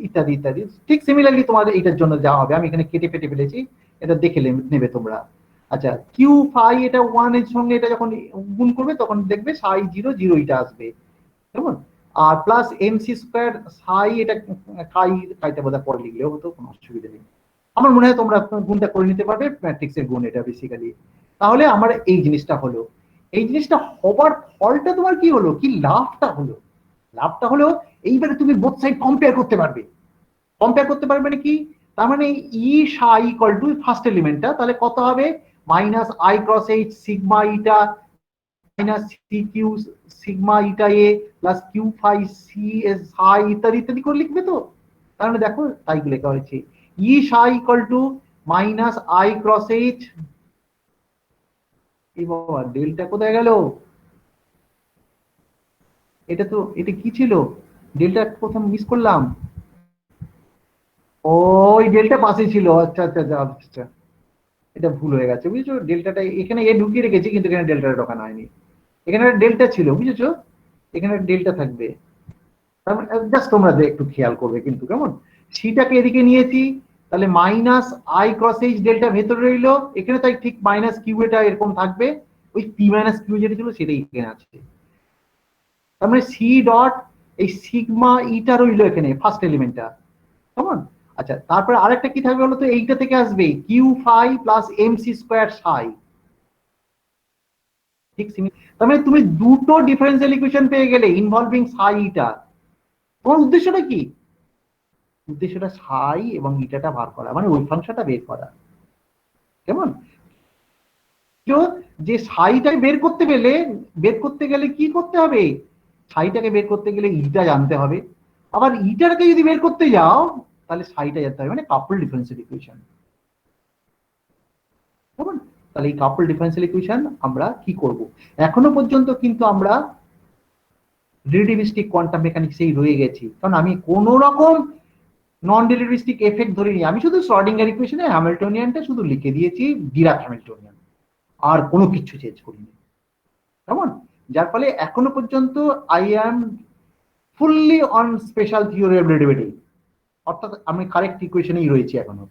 ইত্যাদি ইত্যাদি। ঠিক সিমিলারলি তোমাদের এইটার জন্য যা হবে, আমি এখানে কেটে ফেটে ফেলেছি, এটা দেখে নেবে তোমরা। আচ্ছা, কিউ ফাই এটা 1 এর সঙ্গে এটা যখন গুণ করবে তখন দেখবে সাই 0 0 এটা আসবে, কেমন। আর প্লাস এমসি স্কোয়ার সাই, এটা কাইটা বোধহয় পরে লিখলেও হতো, কোনো অসুবিধা নেই। আমার মনে হয় তোমরা গুণটা করে নিতে পারবে, ম্যাট্রিক্সের গুণ এটা বেসিক্যালি। তাহলে আমার এই জিনিসটা হলো, এই জিনিসটা হবার ফলটা তোমার কি হলো, কি লাভটা হলো, লাভটা হলো এইবারে তুমি বোথ সাইড কম্পেয়ার করতে পারবে। কম্পেয়ার করতে পারবে মানে কি, তার মানে ই সাই ইকুয়াল টু ফার্স্ট এলিমেন্টটা, তাহলে কত হবে, minus I cross h sigma eta minus C q sigma eta A plus Q phi c s psi ইত্যাদি ইত্যাদি করে লিখবে তো। তার মানে দেখো তাই লেখা হয়েছে, E psi equal to minus I cross H, এই বাবা ডেল্টা কোথায় গেল, এটা তো, এটা কি ছিল, ডেল্টা প্রথম মিস করলাম, ওই ডেল্টা পাশে ছিল, আচ্ছা আচ্ছা আচ্ছা, এটা ভুল হয়ে গেছে বুঝেছো, ডেল্টাটা এখানে এ ঢুকিয়ে রেখেছি, কিন্তু এখানে ডেল্টাটা ঢোকানো হয়নি, এখানে ডেল্টা ছিল বুঝেছো, এখানে ডেল্টা থাকবে। জাস্ট তোমরা একটু খেয়াল করবে কিন্তু, কেমন সিটাকে এদিকে নিয়েছি, তাহলে minus I cross H delta ভেতরে রইলো, এখানে তাই ঠিক মাইনাস কিউ এটা এরকম থাকবে, ওই পি মাইনাস কিউ যেটা ছিল সেটাই এখানে আছে। তার মানে সি ডট এই সিগমা ইটা রইলো এখানে ফার্স্ট এলিমেন্টটা, কেমন। আচ্ছা, তারপরে আরেকটা কি থাকবে বলতো, এইটা থেকে আসবে q phi plus MC square psi, ঠিক তার মানে তুমি দুটো ডিফারেন্সিয়াল ইকুয়েশন পেয়ে গেলে ইনভলভিং সাই ইটা। তোমার উদ্দেশ্যটা কি, উদ্দেশ্যটা সাই এবং ইটাটা বার করা, মানে ওই ফাংশনটা বের করা, কেমন। যে সাইটাকে বের করতে গেলে কি করতে হবে, সাইটাকে বের করতে গেলে ইটা জানতে হবে, আবার ইটাকে যদি বের করতে যাও তাহলে সাইটা জানতে হবে, মানে কাপল ডিফারেন্সিয়াল ইকুয়েশন, কেমন। তাহলে এই কাপল ডিফারেন্সিয়াল ইকুয়েশন আমরা কি করব, এখনো পর্যন্ত কিন্তু আমরা রিলেটিভিস্টিক কোয়ান্টাম মেকানিক্সেই রয়ে গেছি, কারণ আমি কোন রকম নন রিলেটিভিস্টিক এফেক্ট ধরিনি, আমি শুধু শ্রোডিঙ্গার ইকুয়েশনে হ্যামিল্টনিয়ানটা শুধু লিখে দিয়েছি, ডিরাক হ্যামিল্টনিয়ান, আর কোনো কিছু চেঞ্জ করিনি, কেমন। যার ফলে এখনো পর্যন্ত I am fully on special theory of relativity, অর্থাৎ আমি কারেক্ট ইকুয়েশনেই রয়েছি এখনো।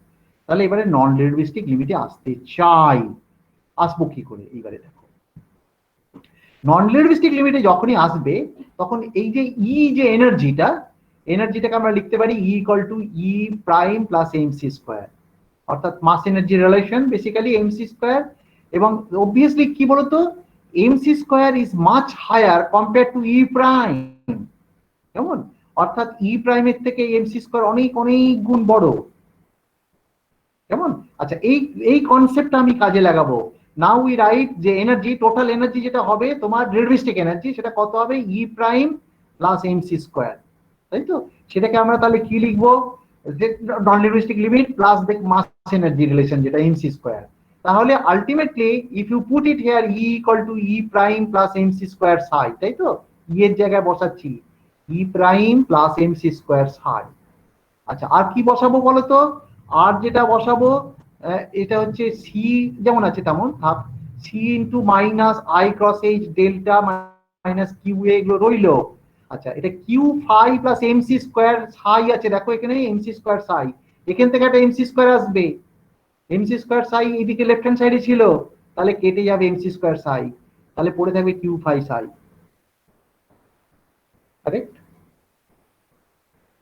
তাহলে এবারে নন রিলেটিভিস্টিক লিমিটে আসতে চাই, আসবো কি করে, এইবারে দেখো নন রিলেটিভিস্টিক লিমিটে যখনই আসবে তখন এই যে ই যে এনার্জিটা, এনার্জিটাকে আমরা লিখতে পারি E equal to E prime plus MC square, অর্থাৎ mass energy relation basically M C square. এবং অবভিয়াসলি কি বলতো, M C square is much higher compare to E prime, কেমন? অর্থাৎ ই প্রাইমের থেকে এমসি স্কোয়ার অনেক অনেক গুণ বড়, কেমন? আচ্ছা, এই কনসেপ্টটা আমি কাজে লাগাবো। নাও উই রাইট যে এনার্জি, টোটাল এনার্জি যেটা হবে তোমার রিলেটিভিস্টিক এনার্জি, সেটা কত হবে? E prime plus MC square, তাই তো? সেটাকে আমরা তাহলে কি লিখবো? যে non relativistic limit plus the mass energy relation, যেটা এমসি স্কোয়ার। তাহলে ultimately if you put it here E equal to E prime plus MC square psi, তাই তো? ই এর জায়গায় বসাচ্ছি E prime plus MC square সাই। আচ্ছা, আর কি বসাবো বলতো? আর যেটা বসাবো এটা হচ্ছে সি যেমন আছে তেমন থাক, C into minus I cross H delta minus q এগুলো রইলো। আচ্ছা, এটা q phi plus MC square psi আছে, দেখো এখানে এমসি স্কোয়ার সাই, এখান থেকে একটা এমসি স্কোয়ার আসবে, এমসি স্কোয়ার সাই এদিকে লেফট হ্যান্ড সাইডে ছিল, তাহলে কেটে যাবে এমসি স্কোয়ার সাই, তাহলে পড়ে থাকবে কিউ ফাই সাই। কারেক্ট?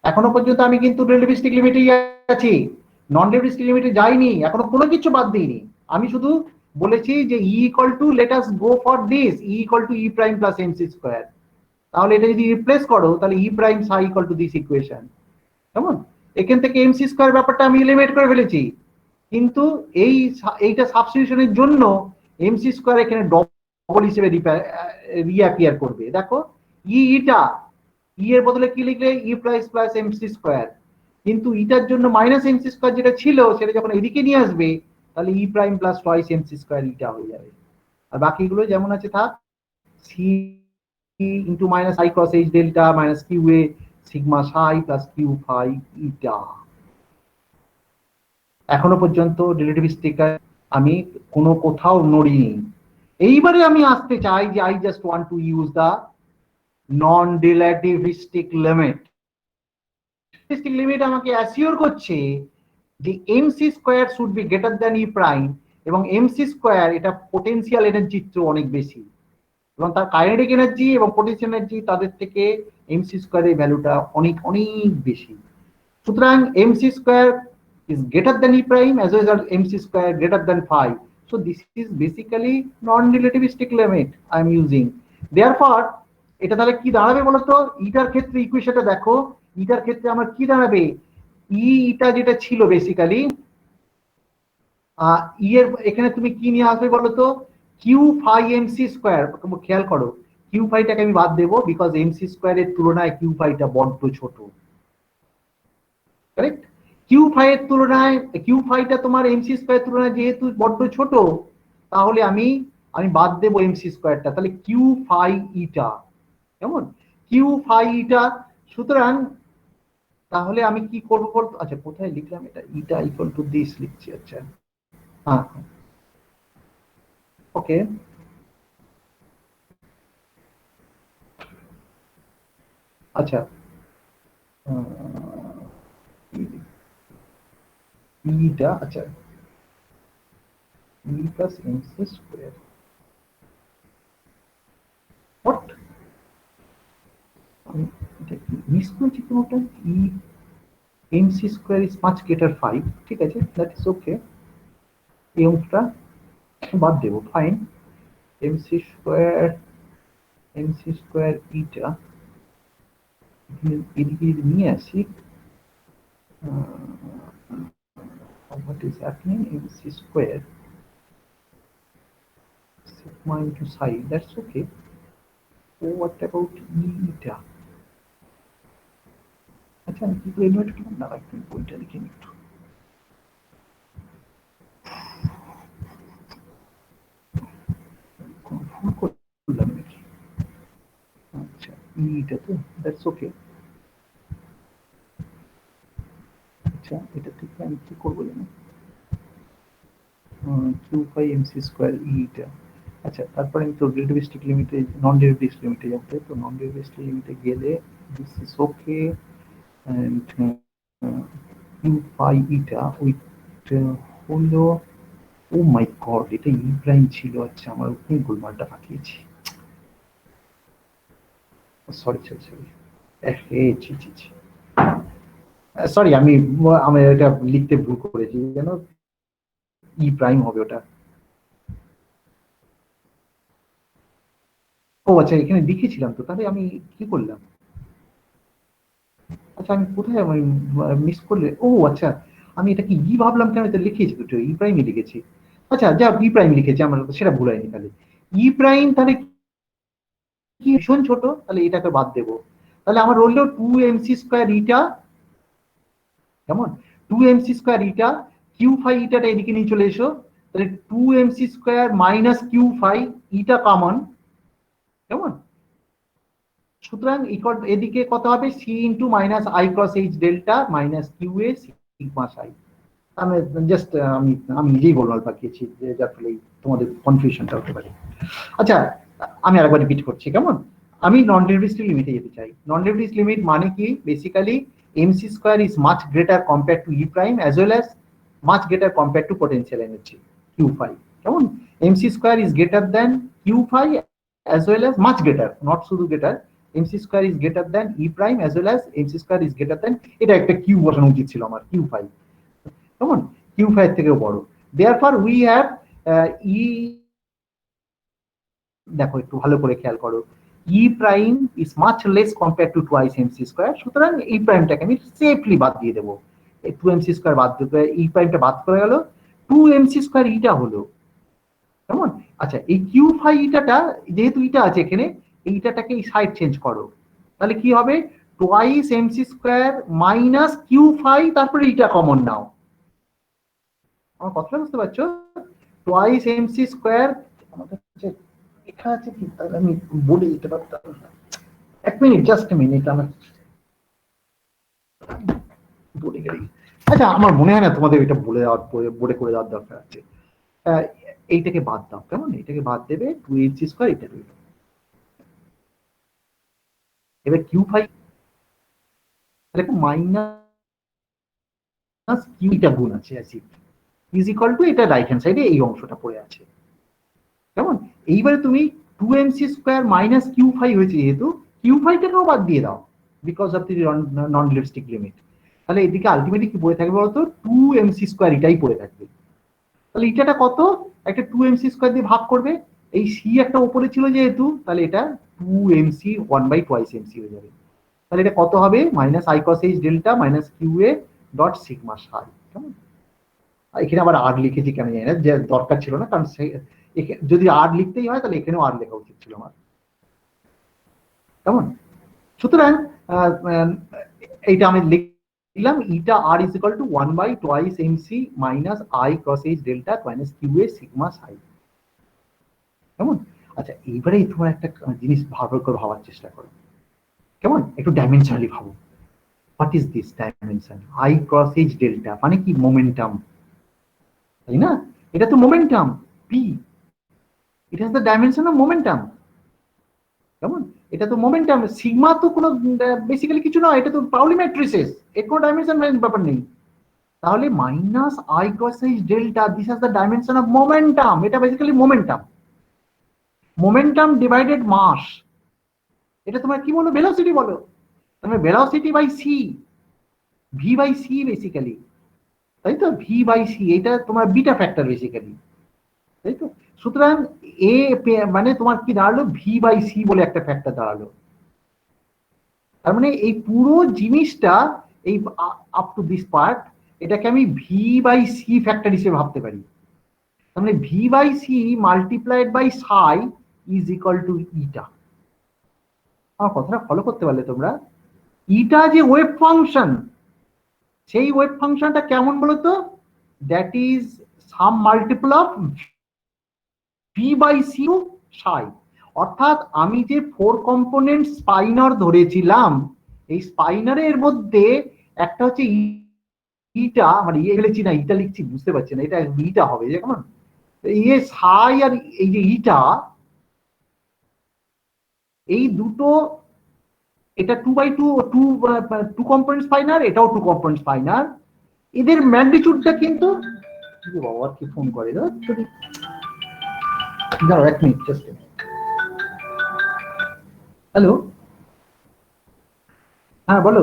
এখনো পর্যন্ত আমি কিন্তু রিলেটিভিস্টিক লিমিটেই আছি, নন রিলেটিভিস্টিক লিমিটে যাইনি, এখনো কোনো কিছু বাদ দিইনি। আমি শুধু বলেছি যে ই equal two let us go for this E equal to E prime plus MC square. তাহলে এটা যদি রিপ্লেস করো তাহলে E prime psi equal to this equation, কেমন? এখান থেকে এমসি স্কোয়ার ব্যাপারটা আমি এলিমিনেট করে ফেলেছি, কিন্তু এইটা সাবস্টিটিউশনের জন্য এমসি স্কোয়ার এখানে ডবল হিসেবে রিঅ্যাপিয়ার করবে। দেখো ইটা ই এর বদলে কি লিখলে ই প্রাইস প্লাস এমসি স্কোয়ার, কিন্তু ইটার জন্য মাইনাস এমসি স্কোয়ার যেটা ছিল সেটা যখন এদিকে নিয়ে আসবে তাহলে E prime plus twice M C square eta হয়ে যাবে। আর বাকিগুলো যেমন আছে থাক, C into minus I cross H delta minus Q A sigma psi plus Q phi eta. এখনো পর্যন্ত রিলেটিভিস্টিক আমি কোনো কোথাও নড়িনি। এইবারে আমি আসতে চাই যে I just want to use the non relativistic limit. Limit আমাকে অ্যাসিওর করছে যে MC square should be greater than E prime, এবং এমসি স্কোয়ার এটা পোটেনশিয়াল এনার্জির চেয়ে অনেক বেশি, এবং তার কাইনেটিক এনার্জি এবং পোটেনশিয়াল এনার্জি তাদের থেকে এমসি স্কোয়ারের ভ্যালুটা অনেক অনেক বেশি। সুতরাং MC square is greater than E prime as well as MC square greater than phi. So this is basically non-relativistic limit I am using. Therefore, এটা তাহলে কি দাঁড়াবে বলতো? ইটার ক্ষেত্রে ইকুয়েশনটা দেখো, ইটার ক্ষেত্রে আমার কি দাঁড়াবে? ইটা যেটা ছিল বেসিক্যালি ই এর এখানে তুমি কি নিয়ে আসবে বলতো? Q phi m c square. খেয়াল করো, কিউ ফাইটাকে আমি বাদ দেবো বিকজ এমসি স্কোয়ারের তুলনায় কিউ ফাইটা বড্ড ছোট, কারেক্ট? কিউ ফাই এর তুলনায় কিউ ফাইটা তোমার এমসি স্কোয়ার তুলনায় যেহেতু বড্ড ছোট, তাহলে আমি বাদ দেবো এমসি স্কোয়ারটা, তাহলে কিউ ফাই ইটা, কেমন? কিউ ফাই ইটা। সুতরাং তাহলে আমি কি করবো বলতো? আচ্ছা, কোথায় লিখলাম এটা? ইটা ইকুয়াল টু দিস লিখছি। আচ্ছা, হ্যাঁ, ওকে। আচ্ছা, ইটা, আচ্ছা, E plus MC square, what আমি মিস করেছি কোনোটা? E M C square is much greater phi, ঠিক আছে, দ্যাট ইজ ওকে। এই অংশটা বাদ দেবো, ফাইন। এমসি স্কোয়ার ইটা এদিকে যদি নিয়ে আসি, what is happening? MC square sigma into psi, that's okay. What about eta? আচ্ছা, আমি কি করে এলিমিনেট করলাম না, একটু বইটা লিখে নিই একটু। ভুল করলাম নাকি? আচ্ছা, এটা তো দ্যাটস ওকে। আচ্ছা, এটা থেকে আমি কি করবো জানো? কিউ বাই এমসি স্কোয়ার ইটা। আচ্ছা, তারপরে আমি তো রিলেটিভিস্টিক লিমিটে, নন রিলেটিভিস্টিক লিমিটে যাবো, তো নন রিলেটিভিস্টিক লিমিটে গেলে this is okay, and q by eta with হলো, ও মাই গড, এটা ই প্রাইম ছিল। আচ্ছা, আমার ওখানে গোলমালটা পাঠিয়েছি, সরি সরি সরি, ছি ছি ছি। সরি, আমি এটা লিখতে ভুল করেছি, কেন ই প্রাইম হবে ওটা। ও আচ্ছা, এখানে লিখেছিলাম তো, তাহলে আমি কি করলাম? আচ্ছা, আমি কোথায় আমি মিস করলে? ও আচ্ছা, আমি এটা কি ই ভাবলাম, কেন এটা লিখেছি দুটো ই প্রাইমই লিখেছি। আচ্ছা, যা ই প্রাইম লিখেছি, আমার সেটা ভুল হয়নি। তাহলে ই প্রাইম তাহলে কি ভীষণ ছোট, তাহলে এটাকে বাদ দেবো। তাহলে আমার রইল 2mc² ইটা, কেমন? 2mc² ইটা, কিউ ফাই ইটাটা এদিকে নিয়ে চলে এসো, তাহলে 2mc² minus Q phi eta common, কেমন? সুতরাং এদিকে কত হবে? C into minus I cross H delta minus Q A sigma psi. আমি জাস্ট আমি আমি নিজেই বললাম পাঠিয়েছি, যে যার ফলে তোমাদের কনফিউশনটা হতে পারে। আচ্ছা, আমি আরেকবার রিপিট করছি, কেমন? আমি নন ডেরিভেটিভ লিমিটে যেতে চাই। নন ডেরিভেটিভ লিমিট মানে কি? Basically mc² is much greater compared to e prime as well as much greater compared to potential energy q phi, কেমন? mc² is greater than q phi as well as much greater, not শুধু greater, mc² is greater than e prime as well as mc² is greater than, এটা একটা q বসানো উচিত ছিল আমার, q phi, কেমন? Q phi থেকেও বড়। দেয়ারফর উই হ্যাভ ই, দেখো একটু ভালো করে খেয়াল করো, ই prime is much less compare to twice mc², সুতরাং এই প্রাইমটাকে আমি সেফলি বাদ দিয়ে দেবো। 2mc² বাদ দেবে, ই প্রাইমটা বাদ করে গেল, 2mc² ইটা হলো, কেমন? আচ্ছা, এই কিউ ফাই ইটাটা, যেহেতু ইটা আছে এখানে, এই ইটাটাকে এই সাইড চেঞ্জ করো, তাহলে কি হবে? Twice mc² minus Q phi, তারপরে ইটা কমন নাও। আমার কথাটা বুঝতে পারছো? টুয়াইস mc², আমার কাছে লেখা আছে কি, তাহলে আমি বলে দিতে পারতাম। এক মিনিট, জাস্ট এ মিনিট, আমার বলে গেলি। আচ্ছা, আমার মনে হয় না তোমাদের এটা বলে দেওয়ার, বলে করে দেওয়ার দরকার আছে। এইটাকে বাদ দাও, কেমন? এটাকে বাদ দেবে, 2mc², এটা রইল। এবার কিউ ফাই দেখো, মাইনাস কিউটা গুণ আছে অ্যাসিড, ইজ ইকুয়াল টু, এটা রাইট হ্যান্ড সাইডে এই অংশটা পড়ে আছে, কেমন? এইবারে তুমি 2mc² মাইনাস কিউ ফাই হয়েছে, যেহেতু কিউ ফাইটাকেও বাদ দিয়ে দাও because of the non relative limit, তাহলে এদিকে আলটিমেটলি কি পড়ে থাকবে বলতো? 2mc² এটাই পড়ে থাকবে। তাহলে ইটাটা কত? একটা 2mc² দিয়ে ভাগ করবে, এই সি একটা উপরে ছিল যেহেতু, তাহলে এটা 2mc 1/2mc হয়ে যাবে। তাহলে এটা কত হবে? Minus i cross h delta minus Q A dot sigma psi, কেমন? এখানে আবার আর লিখেছি কেন জানি না, যে দরকার ছিল না, কারণ যদি আর লিখতেই হয় তাহলে এখানেও আর লেখা উচিত ছিল আমার, কেমন? সুতরাং এইটা আমি লিখলাম, eta R is equal to 1/2mc minus I cross H delta minus Q A sigma psi, কেমন? আচ্ছা, এইবারে তোমার একটা জিনিস ভালো করে ভাবার চেষ্টা করো, কেমন? একটু ডাইমেনশনালি ভাবো। What is this dimension? I cross H delta মানে কি? মোমেন্টাম, তাই না? এটা তো momentum P, it has the dimension of momentum, কেমন? এটা তো মোমেন্টাম, সিগমা তো কোনো বেসিক্যালি কিছু নয়, এটা তো পাউলি ম্যাট্রিসেস, এর কোনো ডাইমেনশন ব্যাপার নেই। তাহলে minus I cross H delta, this has the dimension of momentum, এটা basically momentum, momentum divided mass, এটা তোমার কি বলো? ভেলোসিটি বলো, তুমি velocity by c, v by c basically, তাই তো? ভি বাই সি, এটা তোমার বিটা ফ্যাক্টর বেসিক্যালি, তাই তো? সুতরাং এ মানে তোমার কি দাঁড়ালো? ভি বাই সি বলে একটা ফ্যাক্টর দাঁড়ালো। তার মানে এই পুরো জিনিসটা, এই আপ টু দিস পার্ট, এটাকে আমি ভি বাই সি ফ্যাক্টর হিসেবে ভাবতে পারি। তার মানে V by C multiplied by psi is equal to eta. আমার কথাটা ফলো করতে পারলে তোমরা? ইটা যে ওয়েভ ফাংশন, সেই ওয়েভ ফাংশনটা কেমন বলতো? That is some multiple of v by c psi. অর্থাৎ আমি যে 4 কম্পোনেন্ট স্পাইনার ধরেছিলাম, এই স্পাইনারের মধ্যে একটা হচ্ছে ইটা, মানে ইয়ে ফেলেছি না, ইটা লিখছি, বুঝতে পারছি না, এটা ইটা হবে যে কেমন, ইয়ে সাই আর এই যে ইটা, এই দুটো, এটা 2/2, টু কম্পোনেন্ট স্পাইনার, এটাও 2 কম্পোনেন্ট স্পাইনার, এদের ম্যাগনিটিউডটা কিন্তু, বাবা কি ফোন করে, দাঁড়াও এক মিনিট, জাস্ট। হ্যালো, হ্যাঁ বলো,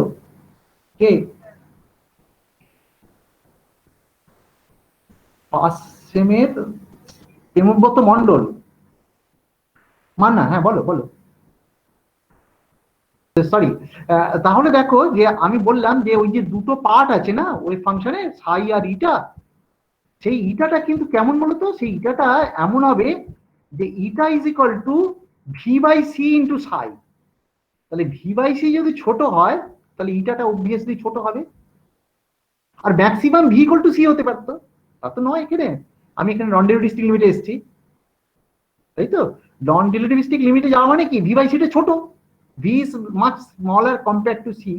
কে? ফার্স্ট সেমের প্রেমব্রত মন্ডল, মান্না, হ্যাঁ বলো বলো। সরি, তাহলে দেখো যে আমি বললাম যে ওই যে দুটো পার্ট আছে না ওই ফাংশনে, সাই আর ইটা, সেই ইটাটা কিন্তু কেমন বলতো, সেই ইটাটা এমন হবে যে eta is equal to v by c into psi. তাহলে ভি বাই সি যদি ছোট হয় তাহলে ইটাটা অবভিয়াসলি ছোট হবে, আর maximum V equal to C হতে পারতো, তা তো নয়। এখানে আমি এখানে নন ডেরিভেটিভ লিমিটে এসেছি, তাই তো। নন ডেরিভেটিভ লিমিটে যাওয়া মানে কি, ভি বাই সিটা ছোট, v is much smaller compare to c.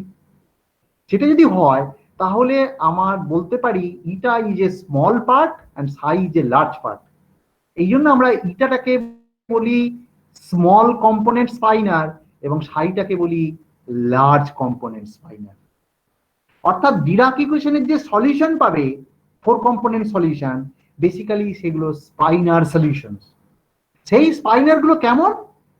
সেটা যদি হয় তাহলে আমার বলতে পারি eta is a small part and psi is a large part. এই জন্য আমরা ইটাটাকে বলি স্মল কম্পোনেন্ট স্পাইনার এবং সাইটাকে বলি লার্জ কম্পোনেন্ট স্পাইনার। অর্থাৎ ডিরাক ইকুয়েশনের যে সলিউশন পাবে, ফোর কম্পোনেন্ট সলিউশন, বেসিক্যালি সেগুলো স্পাইনার সলিউশন। সেই স্পাইনার গুলো কেমন,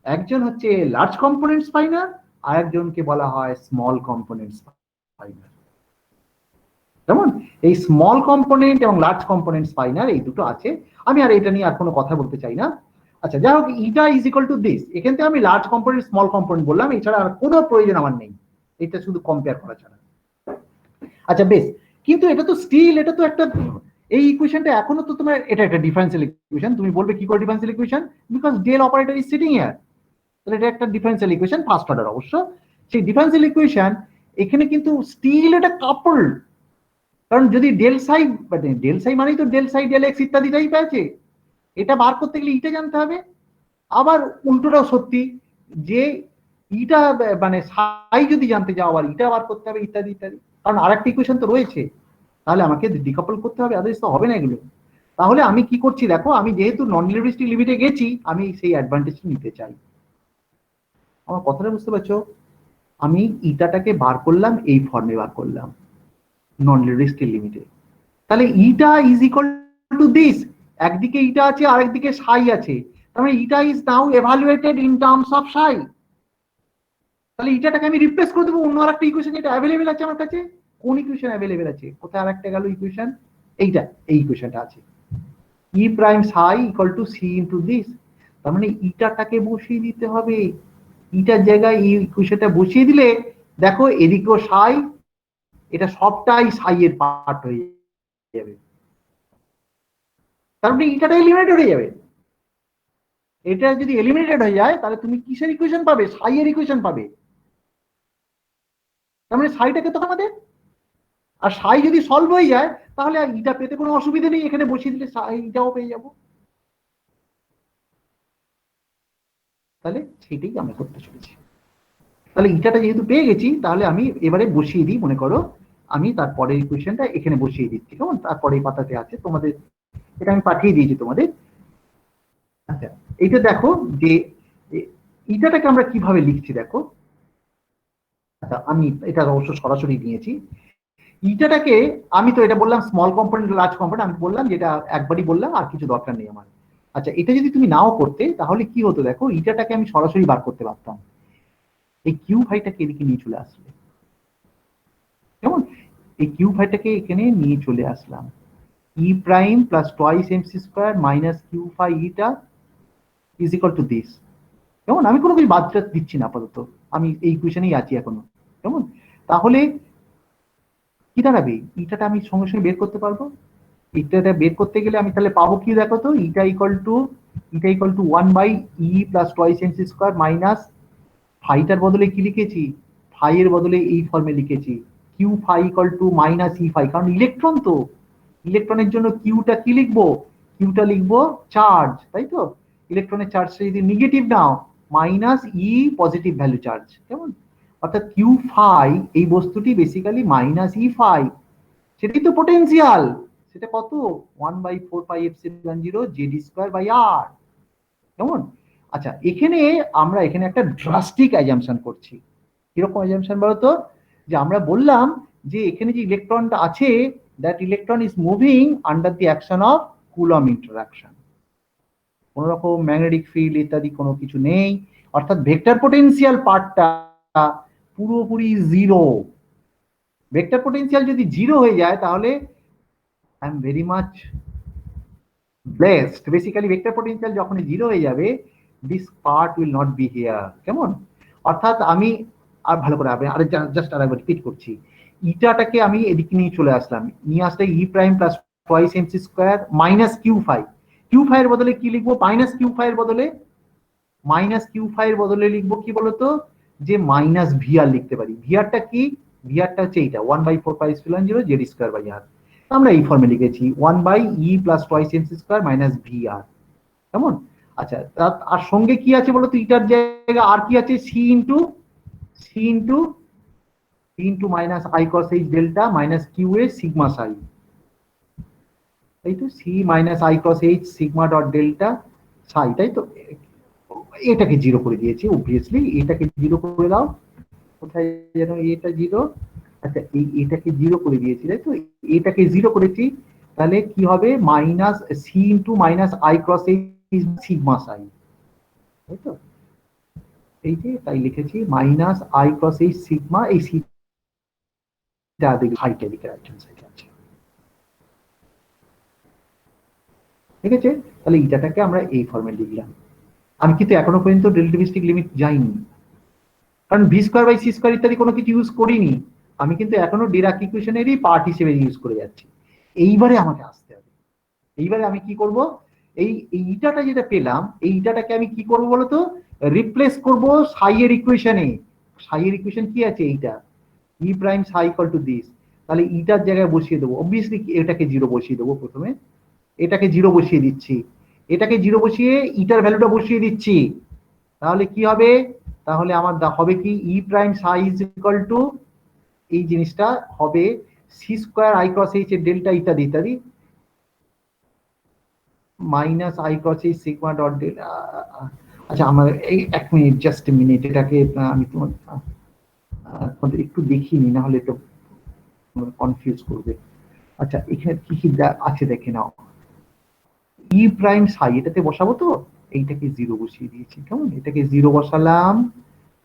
একজন হচ্ছে লার্জ কম্পোনেন্ট স্পাইনার, আর একজনকে বলা হয় স্মল কম্পোনেন্ট স্পাইনার। যেমন এই স্মল কম্পোনেন্ট এবং লার্জ কম্পোনেন্ট স্পাইনার এই দুটো আছে। আমি আর এটা নিয়ে আর কোনো কথা বলতে চাই না। আচ্ছা, যাই হোক, ইটা ইজ ইকুয়াল টু দিস, এখান থেকে আমি লার্জ কম্পোনেন্ট স্মল কম্পোনেন্ট বললাম, এছাড়া আর কোনো প্রয়োজন আমার নেই, এটা শুধু কম্পেয়ার করা ছাড়া। আচ্ছা বেশ, কিন্তু এটা তো স্টিল, এটা তো একটা, এই ইকুয়েশনটা এখনো তো তোমার, এটা একটা ডিফারেন্সিয়াল ইকুয়েশন। তুমি বলবে কি করে differential equation, because del operator is sitting here. তাহলে এটা একটা ডিফারেন্সিয়াল ইকুয়েশন, ফার্স্ট অর্ডার অবশ্য। সেই ডিফারেন্সিয়াল ইকুয়েশন এখানে কিন্তু স্টিল এটা কাপলড, কারণ যদি ডেল সাই, মানে ডেল সাই মানেই তো ডেল সাই ডেল এক্স ইত্যাদি টাইপ আছে, এটা বার করতে গেলে ইটা জানতে হবে। আবার উল্টোটাও সত্যি, যে ইটা মানে সাই যদি জানতে যাও আবার ইটা বার করতে হবে ইত্যাদি ইত্যাদি, কারণ আরেকটা ইকুয়েশন তো রয়েছে, তাহলে আমাকে ডিকাপল করতে হবে, আদারওয়াইজ তো হবে না এগুলো। তাহলে আমি কি করছি দেখো, আমি যেহেতু নন রিলেটিভিস্টিক লিমিটে গেছি, আমি সেই অ্যাডভান্টেজটা নিতে চাই। আমার কথাটা বুঝতে পারছো? আমি ইটাটাকে বার করলাম, এই ফর্মে বার করলাম নন রিলেটিভিস্টিক লিমিটে। তাহলে ইটা ইজ ইকুয়াল টু দিস, একদিকে ইটা আছে আরেকদিকে সাই আছে, তার মানে ইটা is now এভালুয়েটেড in terms of সাই। তাহলে ইটাটাকে আমি রিপ্লেস করে দেবো অন্য আরেকটা ইকুয়েশন যেটা অ্যাভেলেবেল আছে আমার কাছে। কোন ইকুয়েশন অ্যাভেলেবেল আছে, কোথায় আরেকটা গেল ইকুয়েশন, এইটা, এই ইকুয়েশনটা আছে, E prime psi equal to C into this. তার মানে ইটাটাকে বসিয়ে দিতে হবে, ইটার জায়গায় এই ইকুয়েশনটা বসিয়ে দিলে দেখো এদিকেও সাই, এটা সবটাই সাই এর পার্ট হয়ে যাবে, তার মানে ইটাটা এলিমিনেটেড হয়ে যাবে। এটা যদি এলিমিনেটেড হয়ে যায় তাহলে তুমি কিসের ইকুয়েশন পাবে, সাই এর ইকুয়েশন পাবে। তার মানে সাইটাকে তো আমাদের, আর সাই যদি সলভ হয়ে যায় তাহলে আর ইটা পেতে কোনো অসুবিধা নেই, এখানে বসিয়ে দিলে ইটাও পেয়ে যাবো। তাহলে সেটাই আমরা করতে চলেছি। তাহলে ইটাটা যেহেতু পেয়ে গেছি, তাহলে আমি এবারে বসিয়ে দিই, মনে করো আমি তারপরের ইকুয়েশনটা এখানে বসিয়ে দিচ্ছি, কেমন, তারপরে এই পাতাতে আছে তোমাদের, এটা আমি পাঠিয়ে দিয়েছি তোমাদের। আচ্ছা, এইটা দেখো যে ইটাটাকে আমরা কিভাবে লিখছি দেখো। আচ্ছা, আমি এটা অবশ্য সরাসরি নিয়েছি। ইটাটাকে আমি তো এটা বললাম স্মল কম্পোনেন্ট লার্জ কম্পোনেন্ট, আমি বললাম যেটা একবারই বললাম, আর কিছু দরকার নেই আমার। আচ্ছা, এটা যদি তুমি নাও করতে তাহলে কি হতো দেখো, ইটাটাকে আমি সরাসরি বার করতে পারতাম, এই কিউ ভাইটাকে এদিকে নিয়ে চলে আসলে, কেমন, এই কিউ ভাইটাকে এখানে নিয়ে চলে আসলাম, E prime plus twice MC square minus Q phi eta is equal to this. কেমন, আমি কোনো কিছু বাদ দিচ্ছি না আপাতত, আমি এই ইকুয়েশনেই আছি এখনো, কেমন। তাহলে কি দাঁড়াবে, ইটাটা আমি সঙ্গে সঙ্গে বের করতে পারবো। ইটাটা বের করতে গেলে আমি তাহলে পাবো কি দেখো তো, eta equal to 1 by E plus twice MC square minus, ফাইটার বদলে কি লিখেছি, ফাই এর বদলে এই ফর্মে লিখেছি, q phi equal to minus e phi, কারণ ইলেকট্রন তো, ইলেকট্রনের জন্য কিউটা কি লিখবো, কিউটা লিখবো চার্জ, তাই তো। ইলেকট্রনের চার্জটা যদি নেগেটিভ নাও, minus E positive value charge, কেমন। অর্থাৎ কিউ ফাই এই বস্তুটি বেসিক্যালি মাইনাস ই ফাই, সেটাই তো পোটেনশিয়াল, সেটা কত, 1/4πε0 জেডি স্কোয়ার বাই আর, কেমন। আচ্ছা, এখানে আমরা এখানে একটা ড্রাস্টিক অ্যাজাম্পশন করছি। কিরকম অ্যাজাম্পশন বলতো, যে আমরা বললাম যে এখানে যে ইলেকট্রনটা আছে, that electron is moving under the action of coulomb interaction, কোন রকম ম্যাগনেটিক ফিল্ড ইত্যাদি কোনো কিছু নেই, অর্থাৎ ভেক্টর পোটেনশিয়াল পার্টটা পুরোপুরি জিরো। ভেক্টর পোটেনশিয়াল যদি জিরো হয়ে যায় তাহলে I am very much blessed, basically vector potential যখন জিরো হয়ে যাবে, this part will not be here. কেমন? অর্থাৎ আমি আর ভালো করে আরে জাস্ট আরেকবার রিপিট করছি, ইটাটাকে আমি এদিকে নিয়ে চলে আসলাম, নিয়ে আসলে E prime plus twice m c square minus Q phi. Q phi এর বদলে কি লিখবো? মাইনাস কিউ ফাই এর বদলে, মাইনাস কিউ ফাই এর বদলে লিখবো কি বলতো, যে মাইনাস ভিআর লিখতে পারি। ভিআরটা কি? ভিআরটা হচ্ছে এইটা 1/4πε0 জেড স্কোয়ার বাই আর। আমরা এই ফর্মে লিখেছি 1/e plus twice m c square minus VR. কেমন? আচ্ছা, আর সঙ্গে কি আছে বলতো, ইটার জায়গা আর কি আছে? C into c into into minus i cross h delta minus Q A sigma psi. তাই তো, c minus i cross h sigma dot delta psi, তাই তো। এটাকে জিরো করে দিয়েছি অবভিয়াসলি, এটাকে জিরো করে দাও, কোথায় যেন এটা জিরো। আচ্ছা, এটাকে জিরো করে দিয়েছি, তাই তো, এটাকে জিরো করেছি। তাহলে কি হবে? Minus c into minus I cross h sigma psi, তাই তো। এই যে তাই লিখেছি minus I cross h sigma, এই সিটা দেখি হাইটা দিকে রাইট হ্যান্ড সাইডে আছে, ঠিক আছে। তাহলে ইটাটাকে আমরা এই ফর্মে লিখলাম। আমি কিন্তু এখনো পর্যন্ত রিলেটিভিস্টিক লিমিট যাইনি, কারণ v square by C square ইত্যাদি কোনো কিছু ইউজ করিনি। আমি কিন্তু এখনো ডিরাক ইকুয়েশনেরই পার্ট হিসেবে ইউজ করে যাচ্ছি। এইবারে আমাকে আসতে হবে, এইবারে আমি কি করব, এই ইটাটা যেটা পেলাম, এই ইটাটাকে আমি কি করব বলতো, রিপ্লেস করব সাই এর ইকুয়েশনে। সাই এর ইকুয়েশন কি আছে? এইটা ই prime psi equal to this. তাহলে ইটার জায়গায় বসিয়ে দেবো, অবভিয়াসলি এটাকে জিরো বসিয়ে দেবো প্রথমে, এটাকে জিরো বসিয়ে দিচ্ছি, এটাকে জিরো বসিয়ে ইটার ভ্যালুটা বসিয়ে দিচ্ছি। তাহলে কি হবে? তাহলে আমার হবে কি, E prime psi is equal to, এই জিনিসটা হবে c square i cross h এর ডেল্টা ইত্যাদি ইত্যাদি minus I cross h sigma dot delta. আচ্ছা, আমার এই এক মিনিট, জাস্ট মিনিট, এটাকে আমি তোমার একটু দেখিনি, না হলে তো কনফিউজ করবে। আচ্ছা, এখানে কি কি আছে দেখে নাও। ই প্রাইম সাই এটাতে বসাবো তো, এইটাকে জিরো বসিয়ে দিয়েছি। কেমন? এটাকে জিরো বসালাম।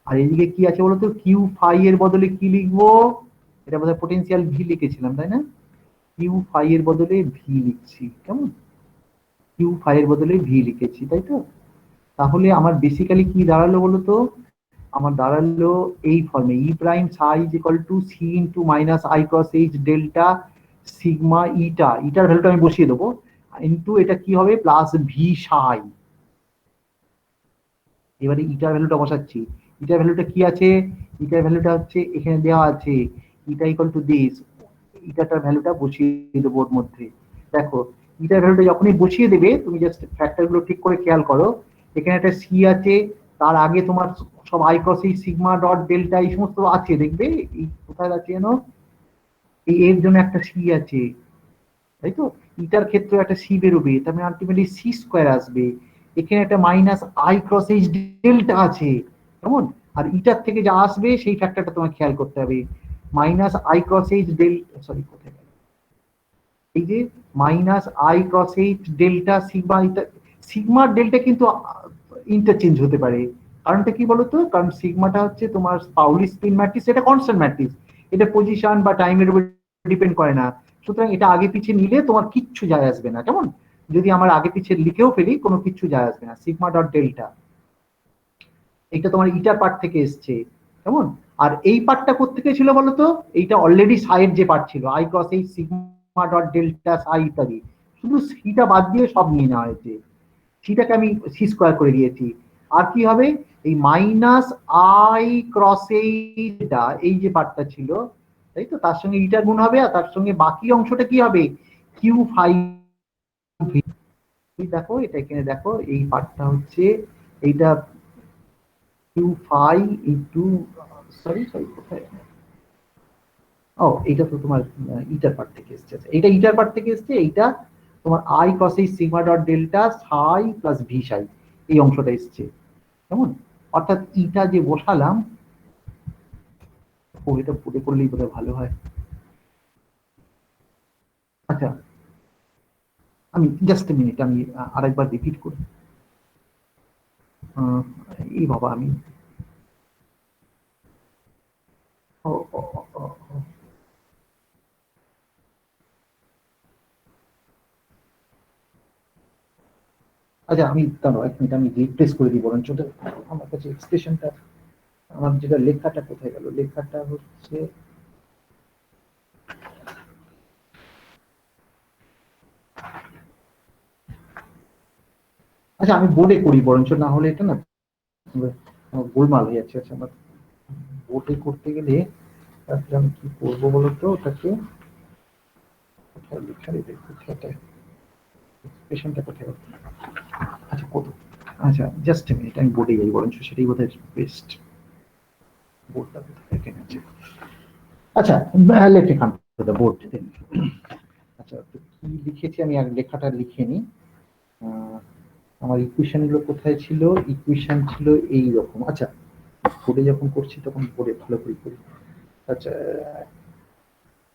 আর এদিকে কি আছে বলতো, কিউ ফাই এর বদলে কি লিখবো? এটা বোধহয় পোটেনশিয়াল ভি লিখেছিলাম, তাই না? কিউ ফাই এর বদলে ভি লিখছি। কেমন? কিউ ফাই এর বদলে ভি লিখেছি, তাই তো। তাহলে আমার বেসিক্যালি কি দাঁড়ালো বলতো, আমার দাঁড়ালো এই ফর্মে, E prime psi is equal to C into minus I cross H delta sigma eta, ইটার ভ্যালুটা আমি বসিয়ে দেবো, ইন্টু এটা কি হবে প্লাস ভি সাই। এবারে ইটার ভ্যালুটা বসাচ্ছি, ইটার ভ্যালুটা কি আছে? ইটার ভ্যালুটা হচ্ছে এখানে দেওয়া আছে, ইটা ইকুয়াল টু দিস। ইটাটার ভ্যালুটা বসিয়ে দেবো ওর মধ্যে। দেখো, ইটার ভ্যালুটা যখনই বসিয়ে দেবে, তুমি জাস্ট ফ্যাক্টর গুলো ঠিক করে খেয়াল করো। এখানে একটা সি আছে, তার আগে তোমার সব I cross h sigma dot delta এই সমস্ত আছে, দেখবে এই কোথায় আছে যেন, এই এর জন্য একটা সি আছে, তাই তো। ইটার ক্ষেত্রে একটা সি বেরোবে, তার মানে আলটিমেটলি সি স্কোয়ার আসবে। এখানে একটা minus I cross H delta আছে, কেমন? আর ইটার থেকে যা আসবে সেই ফ্যাক্টরটা তোমাকে খেয়াল করতে হবে, minus I cross H delta, sorry কোথায় গেল, এই যে minus I cross H delta sigma. Sigma delta কিন্তু ইন্টারচেঞ্জ হতে পারে। কারণটা কি বলতো, কারণ সিগমাটা হচ্ছে তোমার পাউলি স্পিন ম্যাট্রিক্স, এটা কনস্ট্যান্ট ম্যাট্রিক্স, এটা পজিশন বা টাইমের উপর ডিপেন্ড করে না। সুতরাং এটা আগে পিছিয়ে নিলে তোমার কিচ্ছু যায় আসবে না। কেমন? যদি আমার আগে পিছিয়ে লিখেও ফেলি, কোনো কিচ্ছু যায় আসবে না। সিগমা ডট ডেল্টা, এটা তোমার ইটার পার্ট থেকে এসছে। কেমন? আর এই পার্টটা কোত্থেকে ছিল বলতো, এইটা অলরেডি সাইড যে পার্ট ছিল, I cross h sigma dot delta সাই ইত্যাদি, শুধু সিটা বাদ দিয়ে সব নিয়ে নেওয়া হয়েছে। সিটাকে আমি সি স্কোয়ার করে দিয়েছি। আর কি হবে, এই মাইনাস আই ক্রস এইটা, এই যে পার্টটা ছিল, তাই তো, তার সঙ্গে ইটার গুণ হবে, আর তার সঙ্গে বাকি অংশটা কি হবে, কিউ ফাই। দেখো এটা এখানে দেখো, এই পার্টটা হচ্ছে এইটা q phi into, sorry sorry কোথায়, ও এটা তো তোমার ইটার পার্ট থেকে এসছে। এটা ইটার পার্ট থেকে এসছে, এইটা তোমার আই কস এই সিগমা ডট ডেল্টা সাই প্লাস ভি সাই, এই অংশটা এসছে। কেমন? অর্থাৎ ইটা যে বসালাম, ও এটা পুরো করলেই বোধহয় ভালো হয়। আচ্ছা, আমি জাস্ট মিনিট, আমি আরেকবার রিপিট করি। এই বাবা, আমি ও ও, ও, ও, আচ্ছা আমি দাঁড়াও এক মিনিট, আমি রিপ্লেস করে দিই বরঞ্চ ওটা, আমার কাছে এক্সপ্রেশনটা, আমার যেটা লেখাটা কোথায় গেল, লেখাটা হচ্ছে আচ্ছা আমি বোর্ডে করি বরঞ্চ, না হলে এটা না আমার গোলমাল হয়ে যাচ্ছে। আচ্ছা আমার বোর্ডে করতে গেলে তারপরে আমি কি করবো বলতো, ওটাকে কোথায় লেখা রেখে কোথায় এক্সপ্রেশনটা কোথায়, আচ্ছা কত, আচ্ছা জাস্ট এ মিনিট, আমি বোর্ডে যাই বরঞ্চ, সেটাই বোধহয় বেস্ট। বোর্ডটা কোথায় এখানে আছে, আচ্ছা let me come to the board then. আচ্ছা তো কি লিখেছি আমি, আর লেখাটা লিখে নিই। আমার ইকুয়েশন গুলো কোথায় ছিল, ইকুয়েশন ছিল এই রকম। আচ্ছা বোর্ডে যখন করছি তখন বোর্ডে ভালো করে করি। আচ্ছা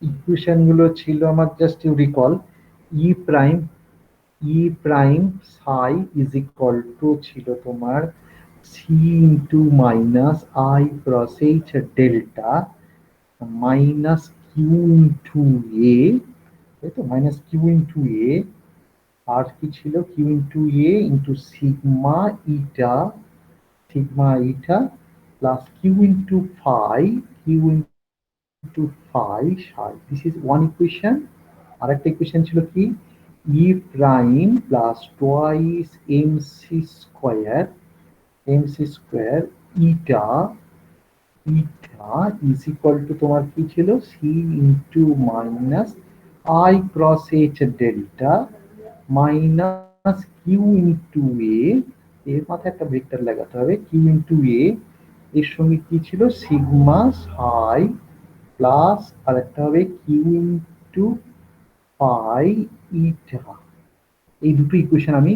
ইকুয়েশন গুলো ছিল আমার, just you recall, E prime, E prime psi is equal to ছিল তোমার C into minus I cross H delta minus Q into A, তাই তো, মাইনাস কিউ ইন্টু এ, আর কি ছিল Q into A into sigma eta plus Q into phi, Q into phi psi, this is one equation. আর একটা equation ছিল কি, E prime plus twice M C square eta, eta is equal to তোমার কি ছিল, C into minus I cross H delta minus Q into A, এর মাথায় একটা ভেক্টর লাগাতে হবে, কিউ ইন্টু এ, এর সঙ্গে কি ছিল সিগমা সাই প্লাস আর একটা হবে কিউ ইন্টু পাই ইটা। এই দুটো ইকুয়েশন আমি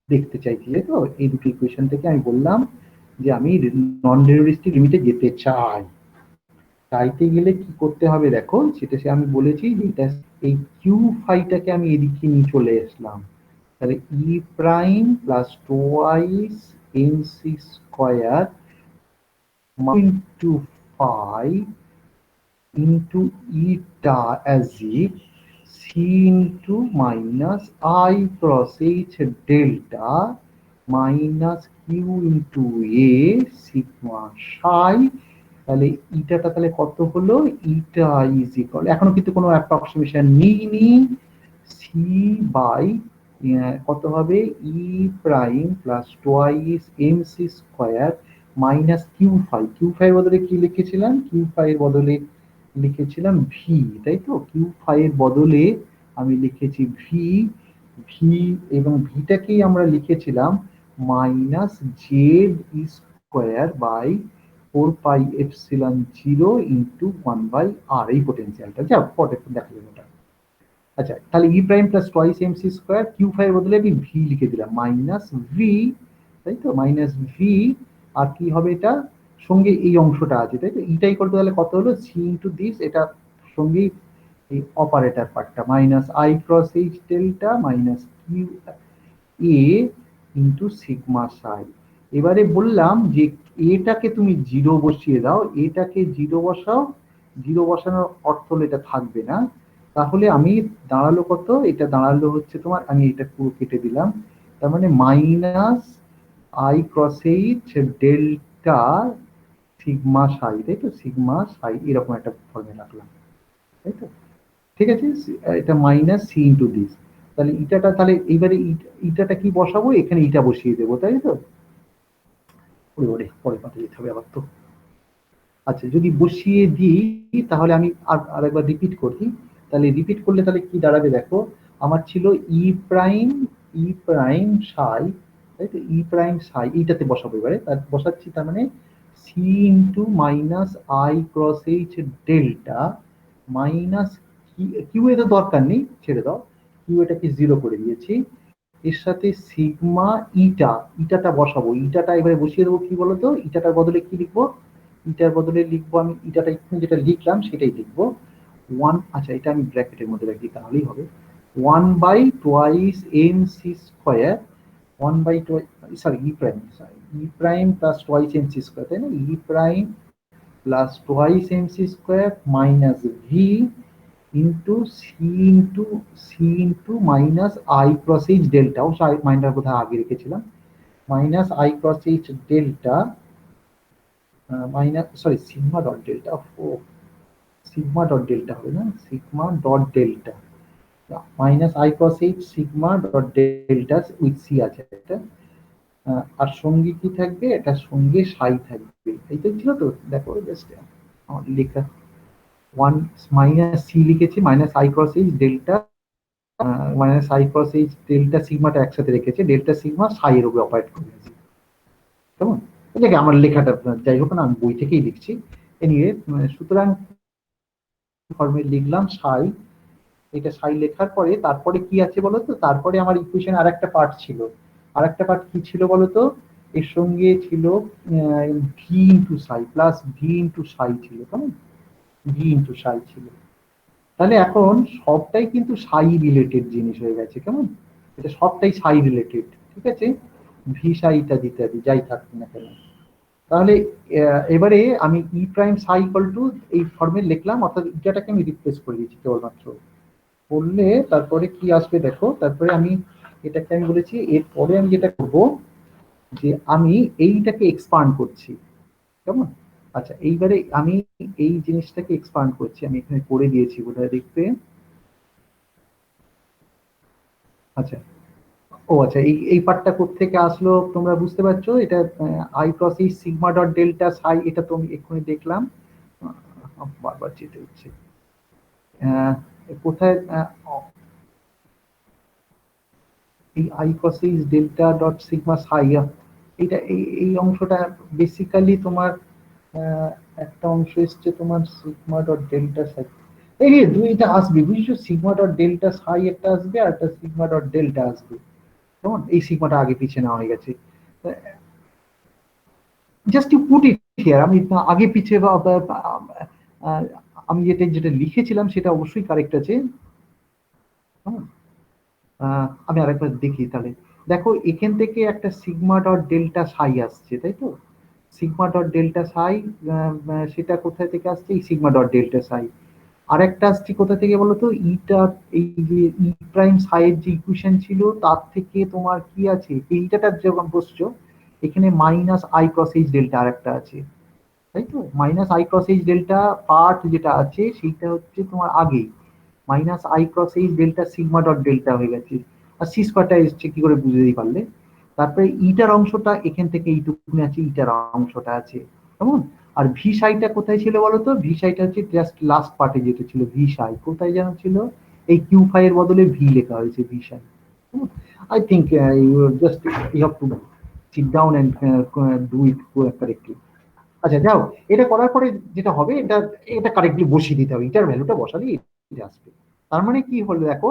দেখতে চাইছি, তাই তো, এই দুটো ইকুয়েশন থেকে আমি বললাম যে আমি নন রিলেটিভিস্টিক লিমিটে যেতে চাই। চাইতে গেলে কি করতে হবে দেখো, সেটা সে আমি বলেছি যে এটা, এই কিউ ফাইটাকে আমি এদিকে নিয়ে চলে আসলাম, তাহলে E prime plus twice M C square into phi into eta as if c into minus I cross H delta minus Q into A sigma psi. তাহলে ইটাটা তাহলে কত হলো, ইটা ইজ ইকুয়াল, এখনো কিন্তু কোনো অ্যাপ্রক্সিমেশন নিইনি, সি বাই কত হবে, E prime plus twice M C square minus Q phi, q phi এর বদলে কি লিখেছিলাম, কিউ ফাই এর বদলে লিখেছিলাম ভি, তাই তো, কিউ ফাই এর বদলে আমি লিখেছি ভি, ভি এবং ভিটাকেই আমরা লিখেছিলাম minus z square by 4 pi epsilon 0 into 1/r, এই পোটেনশিয়ালটা যা পরে দেখা যাবে ওটা। আচ্ছা তাহলে E prime plus twice M C square, q phi এর বদলে আমি ভি লিখে দিলাম মাইনাস ভি, তাই তো, মাইনাস ভি, আর কি হবে এটা সঙ্গে এই অংশটা আছে, তাই তো, ইটা ইকুয়াল টু তাহলে কত হলো, সি ইন্টু দিস, এটা সঙ্গেই এই অপারেটর পার্টটা minus I cross H delta minus Q A into sigma psi. এবারে বললাম যে এটাকে তুমি জিরো বসিয়ে দাও, এটাকে জিরো বসাও, জিরো বসানোর অর্থ হলো এটা থাকবে না, তাহলে আমি দাঁড়ালো কত, এটা দাঁড়ালো হচ্ছে তোমার, আমি এটা পুরো কেটে দিলাম, তার মানে minus I cross H delta sigma psi, তাই তো, সিগমা সাই এরকম একটা ফর্মে রাখলাম, তাই তো, ঠিক আছে, এটা মাইনাস সি ইন্টু দিস। তাহলে ইটাটা, তাহলে এইবারে ইটাটা কি বসাবো, এখানে ইটা বসিয়ে দেবো, তাই তো, ওরে ওরে পরে পাতে যেতে হবে আবার তো। আচ্ছা যদি বসিয়ে দিই তাহলে আমি আরেকবার রিপিট করি, তাহলে রিপিট করলে তাহলে কি দাঁড়াবে দেখো, আমার ছিল ই প্রাইম সাই, তাই তো, ই প্রাইম সাই, এইটাতে বসাবো এবারে, তার বসাচ্ছি, তার মানে c into minus I cross H delta minus q এর দরকার নেই, ছেড়ে দাও, কিউ এটাকে জিরো করে দিয়েছি, এর সাথে সিগমা ইটা, ইটাটা বসাবো, ইটাটা এবারে বসিয়ে দেবো, কি বলতো, ইটাটার বদলে কি লিখবো, ইটার বদলে লিখবো আমি, ইটাটা একটু যেটা লিখলাম সেটাই লিখবো ওয়ান, আচ্ছা এটা আমি ব্র্যাকেটের মধ্যে রাখি তাহলেই হবে, 1/2 m C square, 1/2, sorry E prime plus twice M C square, তাই না, E prime plus twice M C square minus v into c into minus I cross H delta, অবশ্য আই মাইনাস কোথায় আগে রেখেছিলাম, minus I cross H delta minus sorry sigma dot delta, ও sigma dot delta হবে না, sigma dot delta minus I cross h sigma dot delta with c আছে এটা, আর সঙ্গে কি থাকবে, এটা সঙ্গে সাই থাকবে, এইটাই ছিল তো। দেখো জাস্ট আমার লেখা ওয়ান মাইনাস সি লিখেছি, minus I cross H delta minus I cross H delta সিগমাটা একসাথে রেখেছে, ডেল্টা সিগমা সাই এর উপরে অপারেট করেছি, কেমন? এটাকে আমার লেখাটা যাই হোক না, আমি বই থেকেই লিখছি। এনিওয়ে, সুতরাং ফর্মে লিখলাম সাই, এটা সাই লেখার পরে তারপরে কি আছে বলতো, তারপরে আমার ইকুয়েশন আর একটা পার্ট ছিল, আর একটা পার্ট কি ছিল বলতো, এর সঙ্গে ছিল ভি ইন্টু সাই প্লাস ভি ইন্টু সাই ছিল, কেমন? ভি ইন্টু সাই ছিল। তাহলে এখন সবটাই কিন্তু সাই রিলেটেড জিনিস হয়ে গেছে, কেমন? এটা সবটাই সাই রিলেটেড, ঠিক আছে, ভি সাই ইত্যাদি ইত্যাদি যাই থাকুক না কেন। তাহলে এবারে আমি ই প্রাইম সাই ইকুয়াল টু এই ফর্মে লিখলাম, অর্থাৎ ইটাটাকে আমি রিপ্লেস করে দিচ্ছি কেবলমাত্র, করলে তারপরে কি আসবে দেখো, তারপরে আমি এটাকে আমি বলেছি, এরপরে আমি যেটা করব যে আমি এইটাকে এক্সপান্ড করছি, কেমন? আচ্ছা, এইবারে আমি এই জিনিসটাকে এক্সপান্ড করছি, আমি এখানে করে দিয়েছি বোধহয় দেখতে, আচ্ছা ও আচ্ছা, এই পার্টটা কোত্থেকে আসলো তোমরা বুঝতে পারছো, এটা I cross h sigma dot delta সাই, এটা তো আমি এক্ষুনি দেখলাম, বারবার যেতে হচ্ছে কোথায়, এই আই ক্রস এই ডেল্টা ডট সিগমা সাই, এটা এই অংশটা বেসিক্যালি তোমার একটা অংশ এসছে তোমার সিগমা ডট ডেল্টা সাই, এই দুইটা আসবে বুঝছো, সিগমা ডট ডেল্টা সাই একটা আসবে আর একটা সিগমা ডট ডেল্টা আসবে, কেমন? এই সিগমাটা আগে পিছিয়ে নেওয়া হয়ে গেছে, just you put it here, আমি আগে পিছিয়ে আমি যেটা লিখেছিলাম সেটা অবশ্যই কারেক্ট আছে। আমি আরেকবার দেখি তাহলে, দেখো এখান থেকে একটা সিগমা ডট ডেল্টা সাই আসছে, তাই তো, সিগমা ডট ডেল্টা সাই, সেটা কোথায় থেকে আসছে, এই সিগমা ডট ডেল্টা সাই। আরেকটা আসছে কোথা থেকে বলতো, ইটা, এই যে ই প্রাইম সাইড যে ইকুয়েশন ছিল তার থেকে তোমার কি আছে, এইটাটা যখন বসছো এখানে minus I cross H delta আরেকটা আছে, তাই তো, minus I cross H delta part যেটা আছে সেইটা হচ্ছে তোমার আগেই minus I cross H delta sigma dot delta হয়ে গেছে, আর সি স্কোয়ারটা এসছে কি করে বুঝতেই পারলে। তারপরে ইটার অংশটা এখান থেকে এইটুকুনি আছে, ইটার অংশটা আছে, কেমন? আর ভি সাইটা কোথায় ছিল বলতো, ভি সাইটা হচ্ছে জাস্ট লাস্ট পার্টে যেটা ছিল, ভি সাই কোথায় যেন ছিল, এই কিউ ফাই এর বদলে ভি লেখা হয়েছে, v psi. I think you just you have to sit down and do it correctly. আচ্ছা যাও, এটা করার পরে যেটা হবে, এটা এটা কারেক্টলি বসিয়ে দিতে হবে, এটার ভ্যালুটা বসালেই এটা আসবে। তার মানে কি হলো দেখো,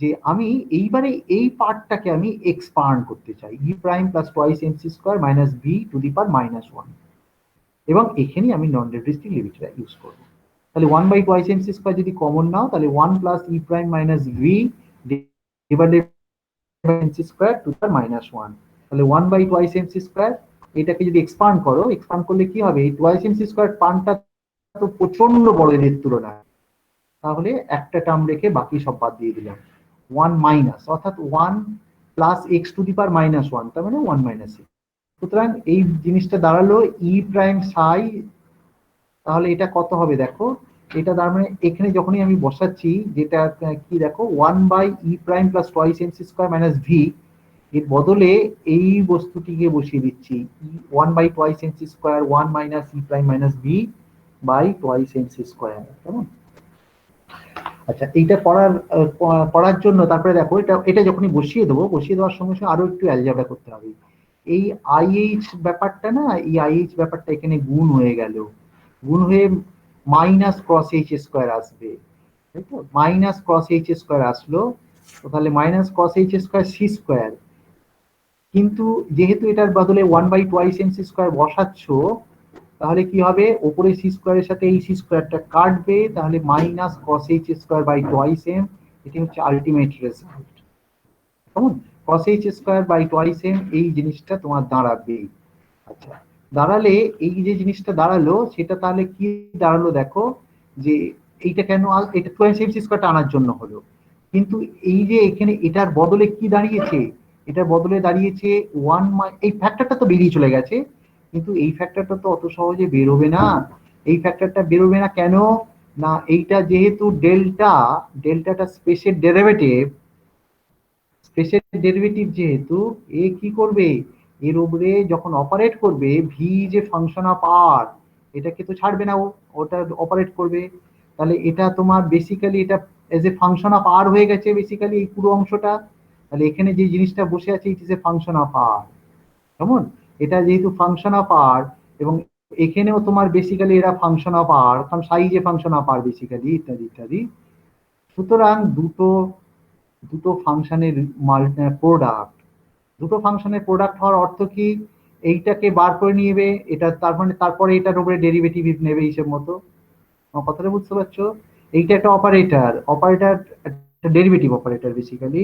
যে আমি এইবারে এই পার্টটাকে আমি এক্সপান্ড করতে চাই, E prime plus twice MC square minus V to the power minus one, এবং এখানে আমি নন রিডাস্টিক লিমিটটা ইউজ করব। তাহলে one by twice MC square যদি কমন নাও, তাহলে one plus E prime minus V divided by M C square to the power minus one, তাহলে one by twice MC square, এটাকে যদি এক্সপান্ড করো, এক্সপান্ড করলে কি হবে, এই টোয়াইস এমসি স্কোয়ার পানটা তো প্রচন্ড বড় এর তুলনায়, তাহলে একটা টার্ম রেখে বাকি সব বাদ দিয়ে দিলাম, ওয়ান মাইনাস, অর্থাৎ one plus x two the power minus one, তার মানে ওয়ান মাইনাস এক্স। সুতরাং এই জিনিসটা দাঁড়ালো ই প্রাইম সাই, তাহলে এটা কত হবে দেখো, এটা তার মানে এখানে যখনই আমি বসাচ্ছি, যেটা কি দেখো, one by E prime plus twice MC square minus v, এর বদলে এই বস্তুটিকে বসিয়ে দিচ্ছি, one by twice MC square one minus E prime minus v by twice MC square, কেমন? আচ্ছা, এইটা করার জন্য তারপরে দেখো, এটা যখনই বসিয়ে দেবো, বসিয়ে দেওয়ার সঙ্গে সঙ্গে আরো একটু অ্যালজেব্রা করতে হবে, এই আইএইচ ব্যাপারটা না, এই আইএইচ ব্যাপারটা এখানে গুণ হয়ে গেল, গুণ হয়ে মাইনাস ক্রস এইচ স্কোয়ার আসবে, তাই তো, মাইনাস ক্রস এইচ স্কোয়ার আসলো, তো তাহলে minus cross H square C square, কিন্তু যেহেতু এটার বদলে one by twice MC square বসাচ্ছ, তাহলে কি হবে, ওপরে সি স্কোয়ারের সাথে এই সি স্কোয়ারটা কাটবে, তাহলে minus cross H square by twice M, এটি হচ্ছে আলটিমেট রেজাল্ট, কেমন? Cross H square by twice M, এই জিনিসটা তোমার দাঁড়াবে। আচ্ছা, দাঁড়ালে এই যে জিনিসটা দাঁড়ালো সেটা তাহলে কি দাঁড়ালো দেখো, যে এইটা কেন এটা 2mc স্কোয়ারটা আনার জন্য হলো, কিন্তু এই যে এখানে এটার বদলে কি দাঁড়িয়েছে, এটার বদলে দাঁড়িয়েছে এই ফ্যাক্টরটা তো বেরিয়ে চলে গেছে, কিন্তু এই ফ্যাক্টরটা তো অত সহজে বেরোবে না। এই ফ্যাক্টরটা বেরোবে না কেন না, এইটা যেহেতু ডেল্টাটা স্পেসের ডেরিভেটিভ যেহেতু, এ কি করবে, এর উপরে যখন অপারেট করবে ভি যে ফাংশন অফ আর, এটাকে তো ছাড়বে না, ওটা অপারেট করবে, তাহলে এটা তোমার বেসিক্যালি এটা এজ এ ফাংশন অফ আর হয়ে গেছে বেসিক্যালি এই পুরো অংশটা। তাহলে এখানে যে জিনিসটা বসে আছে it is a function of R, কেমন, এটা যেহেতু ফাংশন অফ আর, এবং এখানেও তোমার বেসিক্যালি এরা ফাংশন অফ আর, কারণ সাই যে ফাংশন অফ আর বেসিক্যালি, ইত্যাদি ইত্যাদি। সুতরাং দুটো ফাংশনের প্রোডাক্ট, দুটো ফাংশনের প্রোডাক্ট হওয়ার অর্থ কি, এইটাকে বার করে নিয়ে এটা, তার মানে তারপরে এটার উপরে ডেরিভেটিভ নেবে হিসেব মতো। আমার কথাটা বুঝতে পারছো? এইটা একটা অপারেটর একটা ডেরিভেটিভ অপারেটর বেসিক্যালি।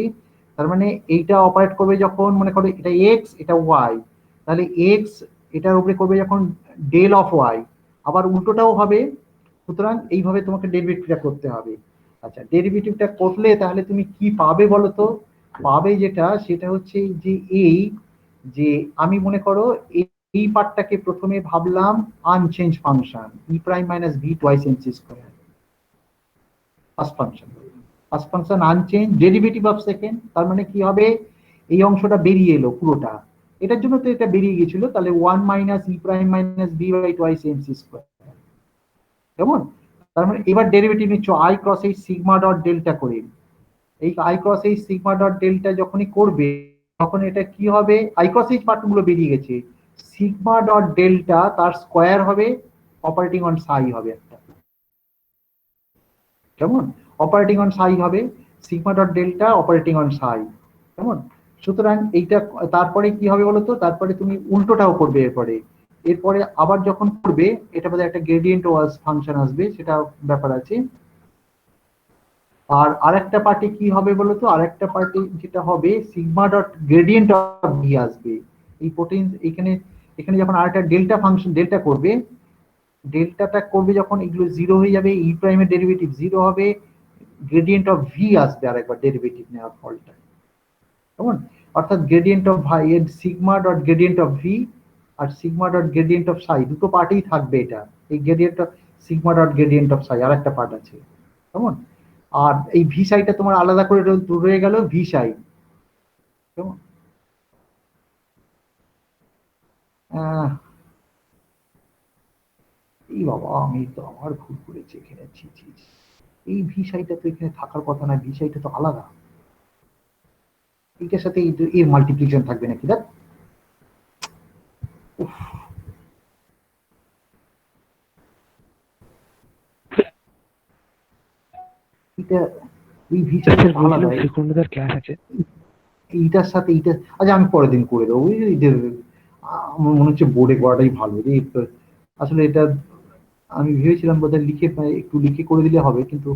তার মানে এইটা অপারেট করবে যখন, মনে করো এটা এক্স এটা ওয়াই, তাহলে এক্স এটার উপরে করবে যখন ডেল অফ ওয়াই, আবার উল্টোটাও হবে। সুতরাং এইভাবে তোমাকে ডেরিভেটিভটা করতে হবে। আচ্ছা, ডেরিভেটিভটা করলে তাহলে তুমি কি পাবে বলো তো? পাবে যেটা, সেটা হচ্ছে যে এই যে আমি মনে করো এই পার্টটাকে প্রথমে ভাবলাম unchange function E prime minus V twice m c square, first function unchange, derivative of second, তার মানে কি হবে, এই অংশটা বেরিয়ে এলো পুরোটা, এটার জন্য তো এটা বেরিয়ে গেছিল, তাহলে 1 minus E prime minus v by twice m c square, কেমন। তার মানে এবার ডেরিভেটিভ নিচ্ছ i cross h sigma dot delta করে, এই i cross h sigma dot delta যখনই করবে তখন এটা কি হবে, আই ক্রস এই পার্টগুলো বেরিয়ে গেছে, সিগমা ডট ডেল্টা তার স্কয়ার হবে, অপারেটিং অন সাই হবে একটা, কেমন, অপারেটিং অন সাই হবে, sigma dot delta operating on সাই, কেমন। সুতরাং এইটা তারপরে কি হবে বলতো, তারপরে তুমি উল্টোটাও করবে, এরপরে আবার যখন করবে এটা বোধহয় একটা গ্রেডিয়েন্ট ওয়াজ ফাংশন আসবে, সেটা ব্যাপার আছে। আর আরেকটা পার্টে কি হবে বলতো, আরেকটা পার্টে যেটা হবে sigma dot gradient of V আসবে, এই পোটেন্স এখানে যখন আরেকটা ডেল্টা ফাংশন ডেল্টা করবে, ডেল্টাটা করবে যখন এগুলো জিরো হয়ে যাবে, ই প্রাইমের ডেরিভেটিভ জিরো হবে, গ্রেডিয়েন্ট অফ ভি আসবে আরেকবার ডেরিভেটিভ নেওয়ার ফলটা, কেমন। অর্থাৎ গ্রেডিয়েন্ট অফ ভাই এর sigma dot gradient of v আর sigma dot gradient of psi দুটো পার্টেই থাকবে এটা, এই gradient of sigma dot gradient of psi আরেকটা পার্ট আছে, কেমন। আর এই ভি সাইটা তোমার আলাদা করে রয়ে গেল ভি সাই, কেমন। এই বাবা, আমি তো আমার ভুল করেছি এখানে, এই ভি সাইটা তো এখানে থাকার কথা না, ভি সাইটা তো আলাদা, এইটার সাথে এর মাল্টিপ্লিকেশন থাকবে নাকি, দেখ এটা এই ভি সাইটা আলাদা, ক্লাস আছে এইটার সাথে এইটা, আচ্ছা আমি পরের দিন করে দেবো, আমার মনে হচ্ছে বোর্ডে করাটাই ভালো রে, আসলে এটা আমি ভেবেছিলাম বোধহয় একটু লিখে করে দিলে হবে, কিন্তু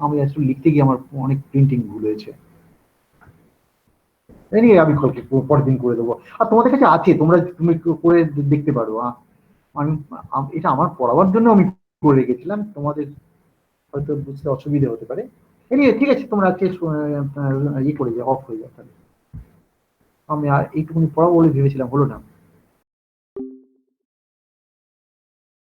আমি আসলে লিখতে গিয়ে আমার অনেক প্রিন্টিং ভুল হয়েছে, আমি পরের দিন করে দেবো। আর তোমাদের কাছে আছে, তুমি করে দেখতে পারো, আমি এটা আমার পড়াবার জন্য আমি করে রেখেছিলাম, তোমাদের হয়তো বুঝতে অসুবিধা হতে পারে। ঠিক আছে, তোমরা আজকে ইয়ে করে যাও, অফ হয়ে যাও, তাহলে আমি আর এইটুকুনি পড়াবো বলে ভেবেছিলাম, হলো না।